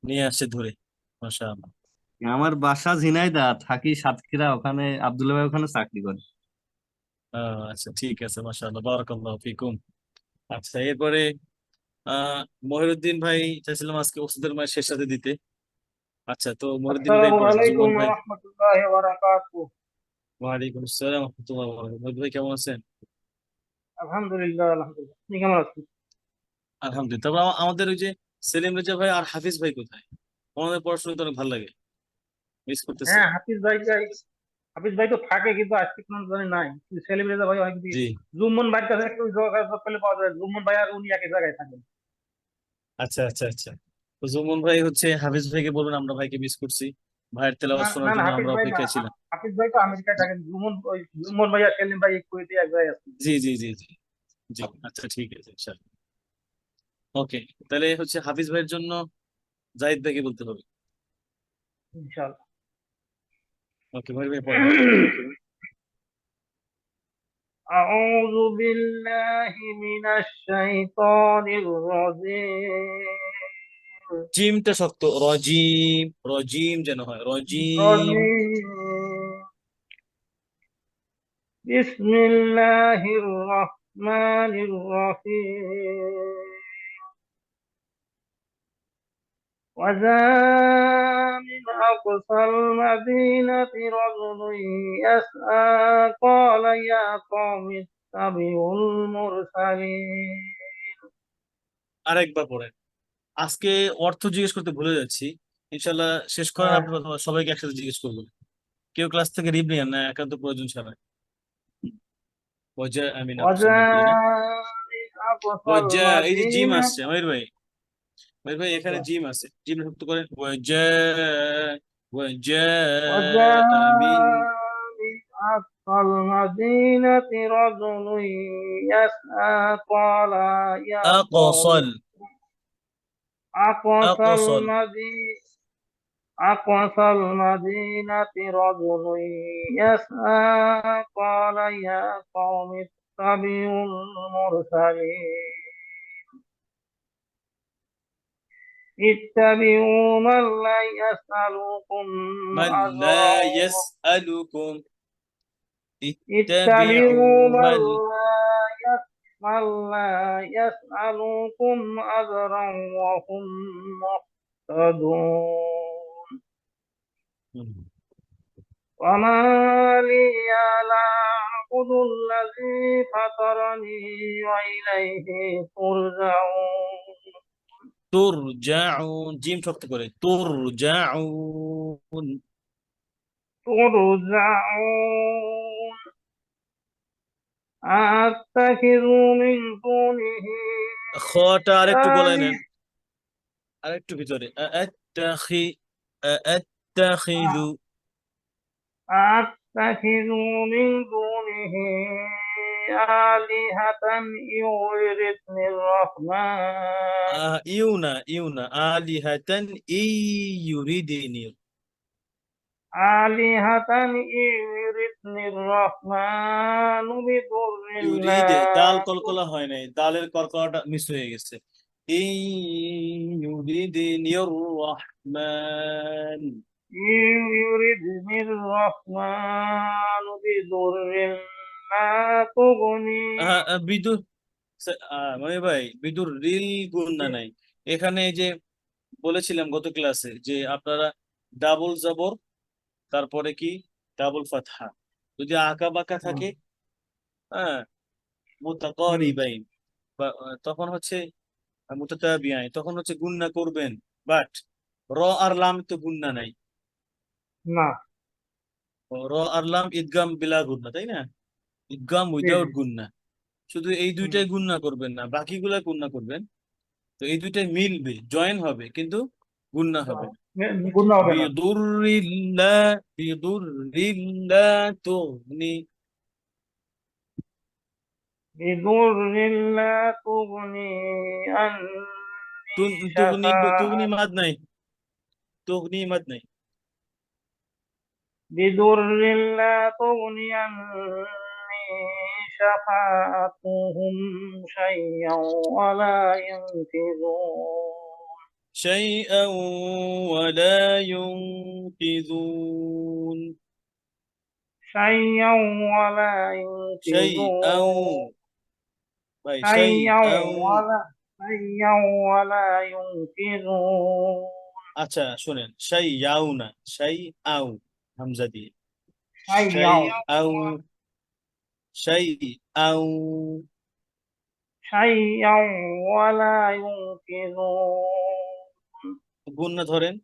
নিয়ে আসছে ধরে, মাশাআল্লাহ। আমার বাসা ঝিনাইদহ, থাকি সাতক্ষীরা, ওখানে আব্দুল্লাহ ভাই ওখানে চাকরি করে। আচ্ছা, ঠিক আছে, মাশাআল্লাহ, বারাকাল্লাহু ফিকুম। আচ্ছা, এরপরে আহ মহিউদ্দিন ভাই চাইছিলাম আজকে ওস্তাদের মায়ের শেষ সাথে দিতে। আচ্ছা, তো মহিউদ্দিন ভাই আসসালামু পড়েন, আলাইকুম জুমন ওয়া ভাই। রাহমাতুল্লাহি ওয়া বারাকাতুহু। ওয়ালাইকুম আসসালাম ওয়া রাহমাতুল্লাহি ওয়া বারাকাতুহু। মহিউদ্দিন ভাই কেমন আছেন? আলহামদুলিল্লাহ, আলহামদুলিল্লাহ। আপনি কেমন আছেন? আলহামদুলিল্লাহ। তারপর আমাদের ওই যে সেলিম রেজা ভাই আর হাফিজ ভাই কোথায়? আমাদের পড়াশোনা তো অনেক ভালো লাগে, মিস করতেছি। হ্যাঁ, হাফিজ ভাই তো থাকে, কিন্তু আজকে কোনো জানি নাই। কিন্তু সেলিম রেজা ভাই হয়, কিন্তু জি, জুম্মন ভাইয়ের কাছে একটু যোগাযোগ করলে পাওয়া যায়। জুম্মন ভাই আর উনি একই জায়গায় থাকেন। আচ্ছা, আচ্ছা, আচ্ছা। তো জুমন ভাই হচ্ছে হাফিজ ভাইকে বলবেন আমরা ভাইকে মিস করছি, ভাইয়ের না তেলাওয়াত না শোনার না, জন্য হাফিজ আমরা ভাই না, অপেক্ষায় ছিলাম। হাফিজ ভাই তো আমেরিকায় থাকেন। জুম্মন ভাই আর সেলিম ভাই কুয়েতে এক জায়গায় আছেন। জি, জি, জি, জি, জি, আচ্ছা, ঠিক আছে, স্যার। ওকে, তাহলে হচ্ছে হাফিজ ভাইয়ের জন্য জাহিদ ভাইকে বলতে হবে। ইনশাআল্লাহ। ওকে, ভাই ভাই পড়েন। أعوذ بالله من الشيطان الرجيم. জিমটা শক্ত, রজিম, রজিম যেন হয়, রজিম। الرجيم. بسم الله الرحمن الرحيم. وجاء من أقصى المدينة رجل يسعى قال يا قوم اتبعوا المرسلين. আরেকবার পড়েন। আজকে অর্থ জিজ্ঞেস করতে ভুলে যাচ্ছি, ইনশাল্লাহ শেষ করেন হ্যাঁ। আপনি, অথবা সবাইকে একসাথে জিজ্ঞেস করবেন। কেউ ক্লাস থেকে রিভ নিয়েন না একান্ত প্রয়োজন ছাড়া। ওয়াজা আমিন আকসাল وجاء মাদিনা, من أقصى ওয়াজা, এই যে জিম المدينة. আসছে আমির ভাই, ভাই ভাই এখানে জিম আছে, জিম যুক্ত করেন। وجاء মিন من أقصى المدينة رجل يسعى قال يا قوم আকসল أقصى আকসল المدينة أقصى المدينة رجل يسعى قال يا قوم اتبعوا المرسلين اتبعوا من لا يسألكم من لا أجرا يسألكم اتبعوا اتبعوا من من لا يسألكم أجرا وهم مهتدون وما لي لا أعبد الذي فطرني وإليه ترجعون তুরজাউন, জিম শক্ত করে, তুরজাউন। ترجعون أتخذ من دونه খটা আরেকটু গলায় নেন, آلهة আরেকটু ভিতরে। আত্তাখিযু أتخذ من دونه آلهة يردني الرحمن ইউনা আলিহাতান ইউরিদিনি। آلهة يردني الرحمن بضر ইউরিদে لا দাল কলকলা হয় নাই, দালের কলকলাটা মিস হয়ে গেছে। ইউরিদিনির রহমান। يردني الرحمن بضر لا تغني বিদুর মানে ভাই বিদুর রিল গুন্না নাই এখানে। এই যে বলেছিলাম গত ক্লাসে যে আপনারা ডাবল জবর, তারপরে কি ডাবল ফাতহা, যদি আঁকা বাঁকা থাকে, হ্যাঁ, মুতাকারিবাইন, তখন হচ্ছে মুতাতাবিআইন, তখন হচ্ছে গুন্না করবেন। বাট র আর লাম তো গুন্না নাই। না র আর লাম ইদগাম বিলা গুন্না, তাই না? ইদগাম উইদাউট গুন্না। শুধু এই দুইটাই গুন্না করবেন না, বাকিগুলা গুন্না করবেন। তো এই দুইটাই মিলবে, জয়েন হবে, কিন্তু গুন্না হবে না। গুণা হবে না বিদুরিল্লাহ তুগনি। بضر لا تغني عني তুগনি তুগনি شفاعة মাদ নাই, তুগনি মাদ নাই। بضر لا تغني عني شفاعتهم شيئا ولا ينقذون شيئا ولا ينقذون شيئا ولا شيئا ينقذون ভাই شيئا شيئا। ولا ينقذون আচ্ছা শুনেন, শাইয়াউ না, শাইআউ, হামজা দিয়ে। شيئا শাইআউ শাইআউ। شيئا ولا ينقذون গুন্না ধরেন,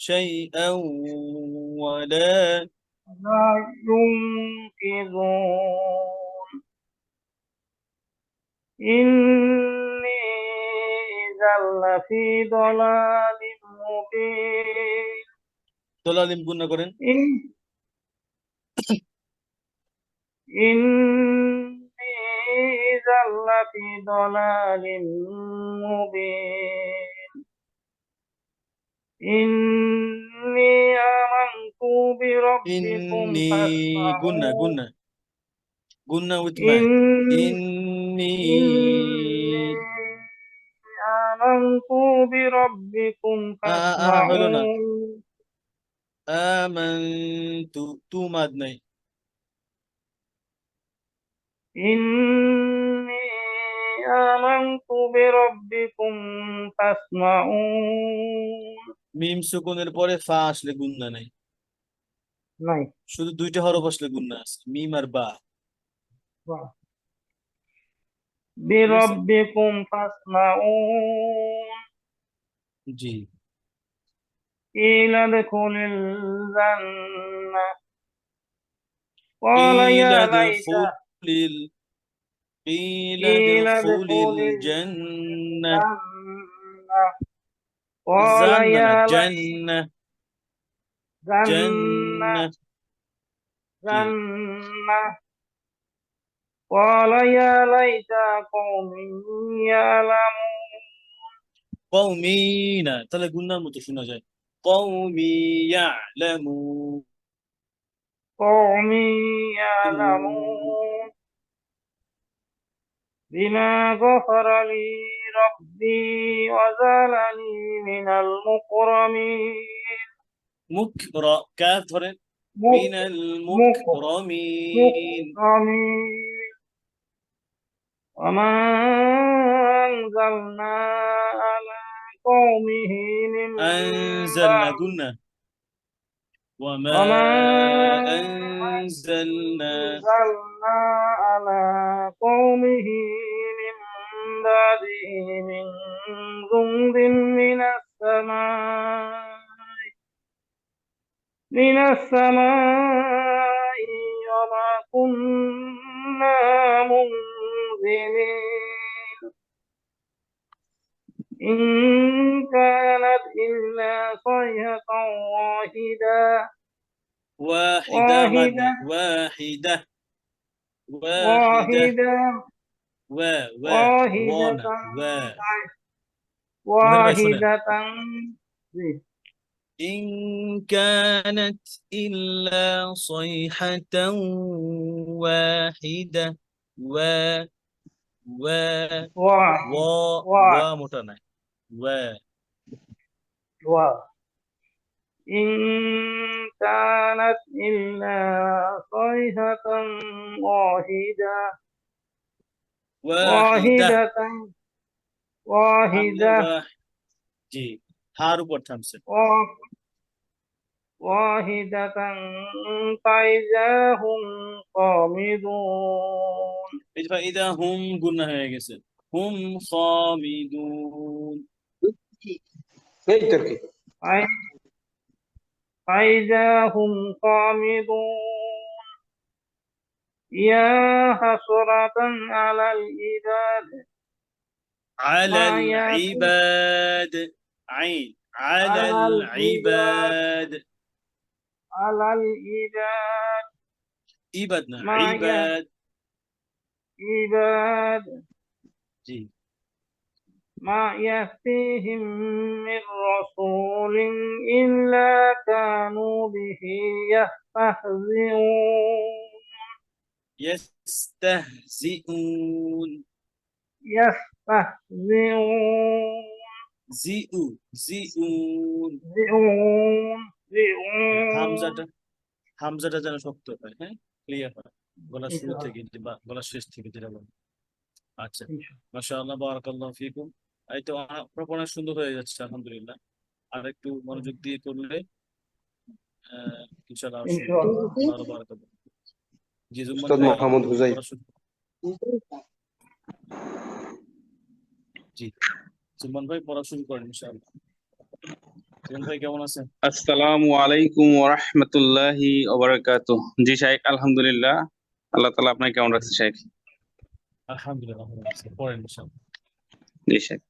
শাইআউ ওয়ালা। لا ينقذون إني إذا لفي ضلال مبين তোলালিম গুন্না করেন। إني إذا لفي ضلال مبين إني آمنت بربكم ইন্নি গুন্না فاسمعون গুন্না গুন্না উইথ ম্যান। إني آمنت بربكم হলো না, فاسمعون আমানতু, তু মাদ নাই। إني آمنت بربكم فاسمعون মিম সুকুনের পরে ফা আসলে গুন্না নাই, নাই শুধু দুইটা হরফ আসলে গুন্না আছে, মিম আর বা। بربكم فاسمعون জি। قيل ادخل الجنة قال قيل يا ليت ادخل قيل قيل ادخل ادخل الجنة الجنة قال জান্না না يا ليت জান্না جنة জান্না জি جنة قال يا ليت قومي يعلمون কওমি না, তাহলে গুন্নার মতো শোনা যায়। কওমি ইয়ালামুন قومي يعلمون بما غفر لي ربي وجعلني من المكرمين মুকর কাফ ধরেন مك- মিনাল مك- মুকরমিন مكرمين وما أنزلنا على قومه من আনজালনা بعد গুন্না ওয়ামা وما আনজালনা أنزلنا على قومه من بعده من جند من السماء وما كنا منزلين إن كانت إلا صيحة واحدة ওয়াহিদা মাদ واحدة নাই ওয়াহিদা ওয়াহিদা واحدة ওয়া ওয়া না ওয়া মনির ভাই শোনেন واحدة إن كانت إلا صيحة واحدة و و واحد و واحد মোটা নাই و واحد إن كانت إلا صيحة واحدة واحدة واحدة জি হার উপর থামছে واحدة فإذا هم خامدون এই যে ইদা হুম গুন্না হয়ে গেছে হুম খামিদুন فإذا هم خامدون يا حسرة على العباد على ما يأتي العباد عين على على العباد على العباد عبادنا ما عباد عباد জি ما يأتيهم من رسول إلا كانوا به يستهزئون يستهزئون يستهزئون زئوا زئون زئون زئون হামজাটা যেন শক্ত হয়, হ্যাঁ ক্লিয়ার হয় গলার শুরু থেকে বা গলার শেষ থেকে যেটা বলেন। আচ্ছা মাশাআল্লাহ বারাকাল্লাহু ফিকুম। এই তো প্রপনা সুন্দর হয়ে যাচ্ছে আলহামদুলিল্লাহ। আর একটু মনোযোগ দিয়ে করলে ইনশাআল্লাহ ভালো বারাকাল্লাহ। জি জুম্মান ভাই মোহাম্মদ হুজাই। জি জুম্মান ভাই পড়া শুরু করেন ইনশাআল্লাহ। জুম্মান ভাই কেমন আছেন? আসসালামু আলাইকুম ওয়া রাহমাতুল্লাহি ওয়া বারাকাতুহু। জি শাইখ আলহামদুলিল্লাহ, আল্লাহ তাআলা আপনাকে কেমন রাখছে শাইখ? আলহামদুলিল্লাহ ভালো আছি, পড়েন ইনশাআল্লাহ। জি শাইখ।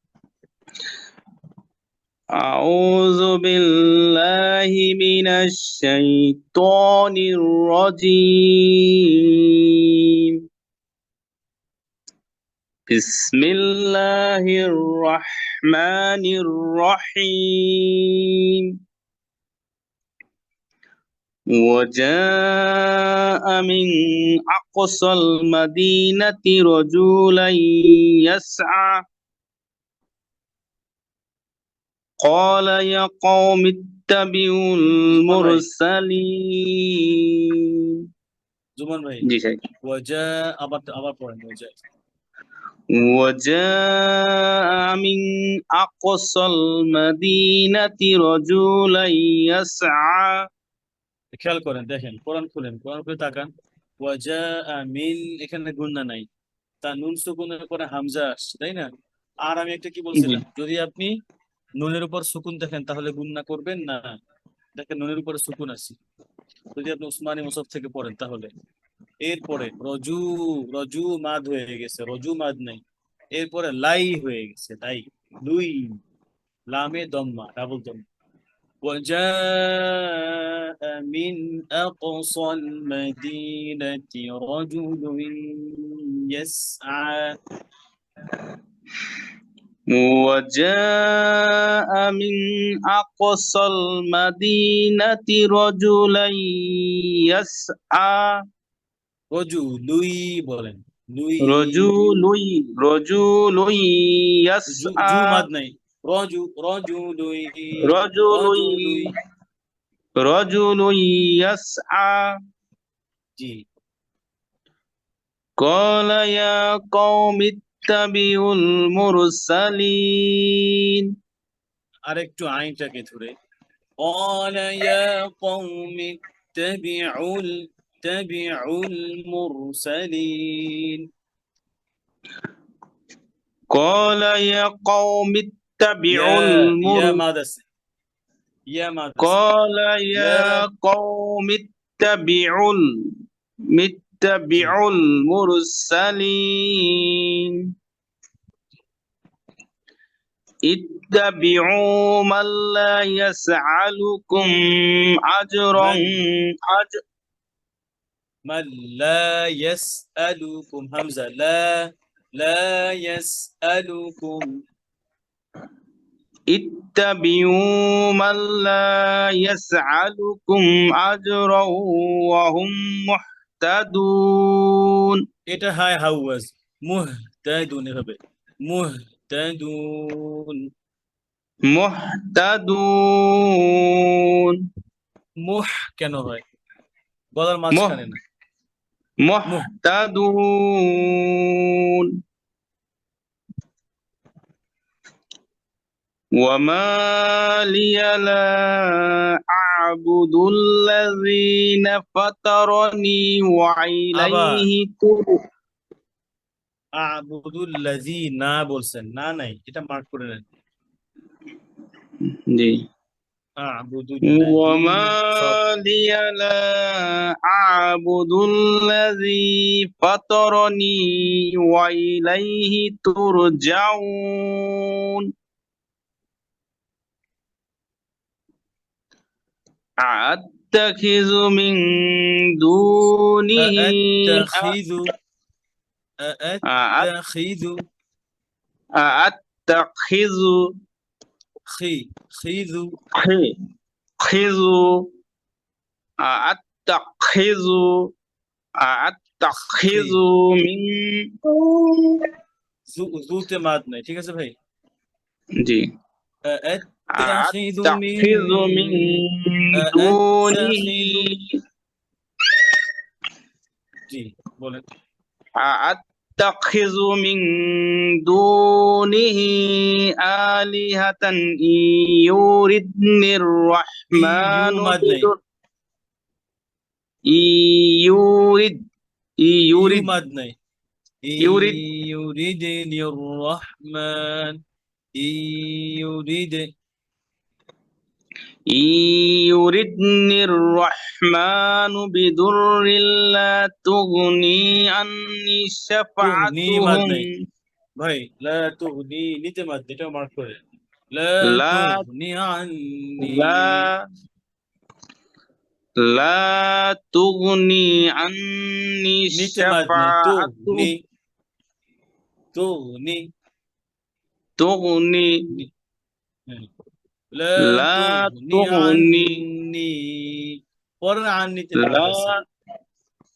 আউযু বিল্লাহি মিনাশ শাইতানির রাজীম। বিসমিল্লাহির রাহমানির রহিম। وجاء من أقصى المدينة رجلا يسعى قال يا قوم اتبعوا المرسلين। জুম্মান ভাই জি শাইখ। ওয়াজা আবার পড়েন ওয়াজা। وجاء من أقصى المدينة رجلا يسعى। খেয়াল করেন, দেখেন কোরআন খুলে তাকান। ওয়াজা মিন, এখানে গুন্না নাই, তা নুন সুকুনের পরে হামজা আসছে, তাই না? আর আমি একটা কি বলছিলাম, যদি আপনি নুনের উপর সুকুন দেখেন তাহলে গুন্না করবেন না। দেখেন নুনের উপরে সুকুন আছে, যদি আপনি উসমানী মুসাফ থেকে পড়েন তাহলে। এরপরে রজু রজু মাদ হয়ে গেছে, রজু মাদ নাই। এরপরে লাই হয়ে গেছে, লাই লুই লামে দম্মা ডাবল দম্মা وجاء من أقصى المدينة رجل يسعى وجاء من أقصى المدينة رجلا يسعى রজুলুই বলেন লুই رجل জু يسعى মাদ নাই রজুলুই رجل রজুলুই رجل يسعى জি قال يا قوم اتبعوا المرسلين আরেকটু আইনটাকে ধরে قال يا قوم اتبعوا المرسلين قال يا قوم اتبعوا يا ماذا يا ماذا قال يا يا قوم اتبعوا المرسلين اتبعوا من لا يسألكم أجرا من لا يسألكم همزة لا يسألكم اتبعوا من لا يسألكم أجرا وهم محتدون এটা হাই হাউয়াজ মুহতাদুন হবে মুহতাদুন محتدون মুহ কেন হয় গলার মাঝখানে না محتدون وما لي لا أعبد الذين فطرني وإليه আবুদুল্লাযী না বলছেন না নাই এটা মার্ক করে নেন জি وما لي لا أعبد الذي فطرني وإليه ترجعون أتخذ من دونه أتخذ أتخذ من জুতে মাদ নাই ঠিক আছে ভাই জি أتخذ أتخذ من دونه জি বলেন أتخذ من دونه آلهة إن يردني الرحمن مد نہیں يرد مد نہیں يرد يريدني الرحمن يردني الرحمن بضر لا تغني عني شفاعتهم ভাই لا تغني নিতে মাদ এটা মার্ক করে لا تغني عني لا تغني عني شفاعتهم تغني لا تغني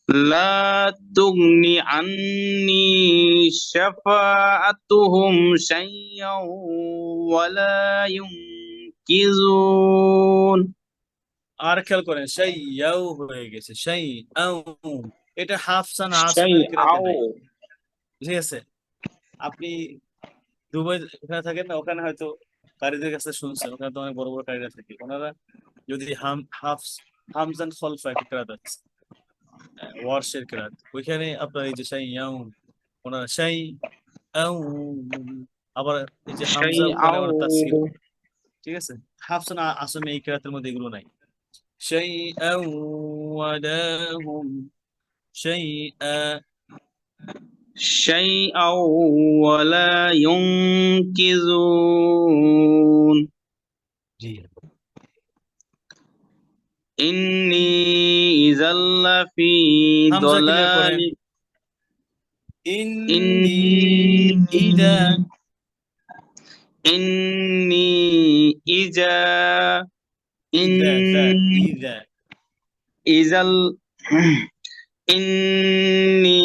لا تغني عني شفاعتهم شيئا ولا ينقذون আর খেয়াল করেন শাইয়াও হয়ে গেছে শাইআও এটা হাফসান আসমের কিরাতে নাই ঠিক আছে আপনি দুবাই ওখানে থাকেন না ওখানে হয়তো কারীদের কাছে শুনছেন ওখানে তো অনেক বড় বড় কারীরা থাকে ওনারা যদি হামজান খলফা একটা কিরাত আছে ওয়ার্শের কিরাত ওইখানে আপনার এই যে শাইয়াও ওনারা শাইআও আবার এই যে হামজা উপরে আবার তাসগীর ঠিক আছে হাফসান আসমে এই কিরাতের মধ্যে এগুলো নাই شيئا ولا هم شيئا شيئا ولا ينقذون জি إني إذا لفي হামজা ক্লিয়ার করেন ضلال ইন্নি ইদা إني إذا ইদা দা إن ইদা إذا إني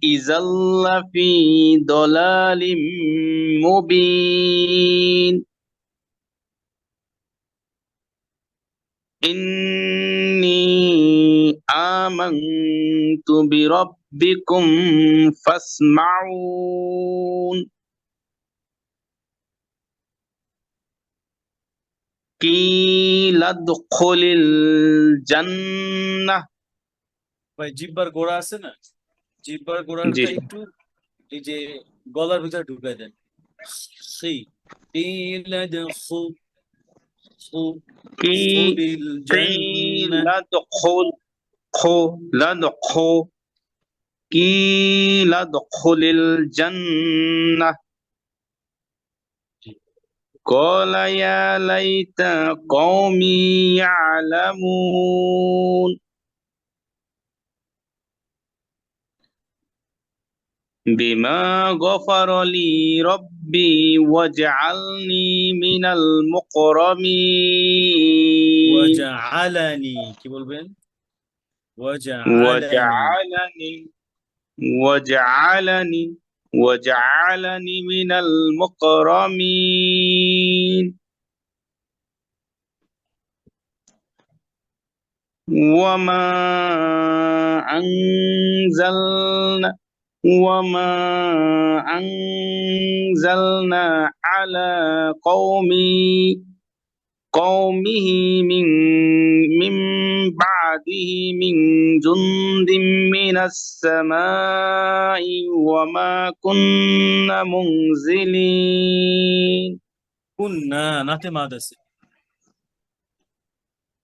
إذا لفي ضلال مبين إني آمنت بربكم فاسمعون قيل ادخل الجنة ভাই জিহ্বার গোড়া আছে না জিহ্বার জি গোড়াটা একটু এই যে গলার ভিতরে ঢুকাই দেন সেই ইলাদখু قيل খুলিল قيل জান্নাহ ادخل ادخل قيل ادخل الجنة قال يا ليت قومي يعلمون بما غفر لي ربي وجعلني من المكرمين ওয়াজআলানি কি বলবেন ওয়াজআলানি وجعلني من المكرمين وما أنزلنا على قومه من بعده من جند من السماء وما كنا منزلين কুন্না নাতে মাদ আছে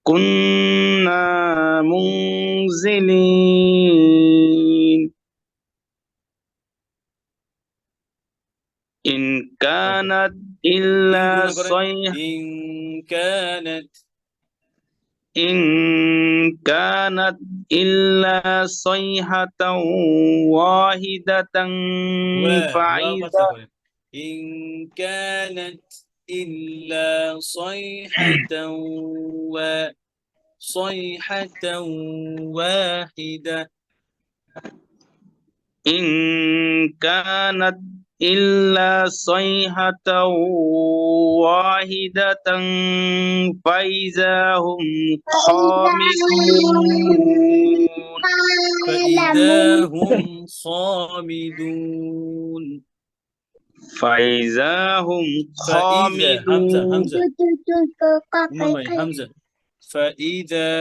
كنا منزلين إن كانت إلا গুণা করেন صيحة ইন কানাত إن كانت إلا صيحة واحدة ওয়া فإذا পাশা করেন ইন কানাত ইল্লা সাইহাতাও ওয়াহিদা إن كانت إلا صيحة واحدة فإذا هم خامدون فإذا هم خامدون فإذا هم فإذا همزة خامدون ماما همزة فإذا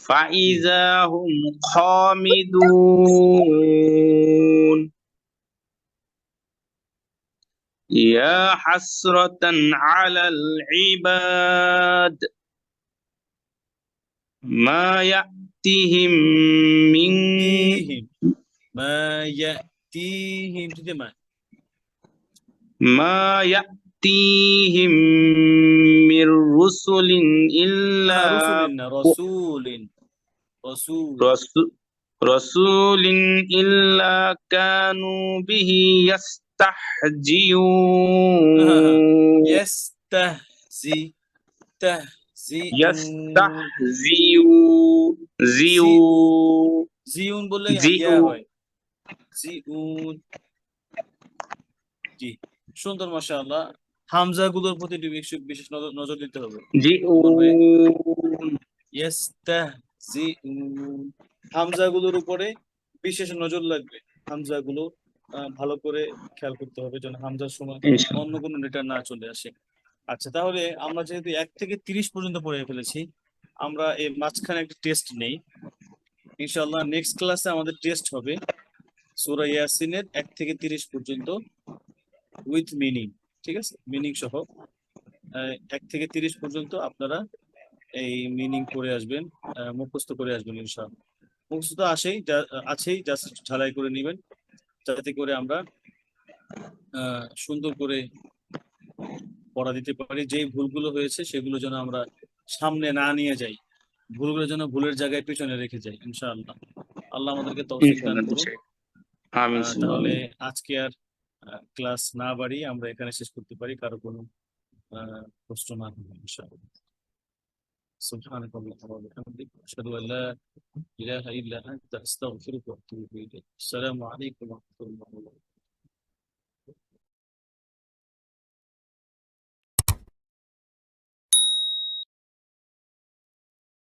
فإذا هم خامدون يا حسرة على العباد ما يأتيهم من يأتيهم ما يأتيهم ما يأتيهم من رسل إلا رسول إلا كانوا به يستهزئون জিউন বললে ইয়া হয় জিউন জি সুন্দর মাশাআল্লাহ হামজা গুলোর প্রতি বিশেষ নজর দিতে হবে ইস্তাহজিউন হামজা গুলোর উপরে বিশেষ নজর লাগবে হামজা গুলো ভালো করে খেয়াল করতে হবে যেন হামজার সময় অন্য কোনো লেটার না চলে আসে আচ্ছা তাহলে আমরা যেহেতু 1 থেকে 30 পর্যন্ত পড়ে ফেলেছি আমরা এই মাঝখানে একটা টেস্ট নেই ইনশাআল্লাহ নেক্সট ক্লাসে আমাদের টেস্ট হবে সূরা ইয়াসিনের 1 থেকে 30 পর্যন্ত উইথ মিনিং ঠিক আছে মিনিং সহ 1 থেকে 30 পর্যন্ত আপনারা এই মিনিং পড়ে আসবেন মুখস্থ করে আসবেন ইনশাআল্লাহ। মুখস্থ তো আছেই, জাস্ট ঝালাই করে নেবেন যাতে করে আমরা সুন্দর করে পড়া দিতে পারি। যেই ভুলগুলো হয়েছে সেগুলো যেন আমরা সামনে না নিয়ে যাই, ভুলগুলো যেন ভুলের জায়গায় পিছনে রেখে যাই ইনশাআল্লাহ। আল্লাহ আমাদেরকে তৌফিক দান ইনশাআল্লাহ জি করুন। সাহেব। আমিন তাহলে আজকে আর ক্লাস না বাড়িয়ে আমরা এখানে শেষ করতে পারি, কারো কোনো প্রশ্ন না থাকলে ইনশাআল্লাহ। سبحانك اللهم وبحمدك أشهد أن لا إله إلا أنت أستغفرك وأتوب إليك. السلام عليكم ورحمة الله وبركاته.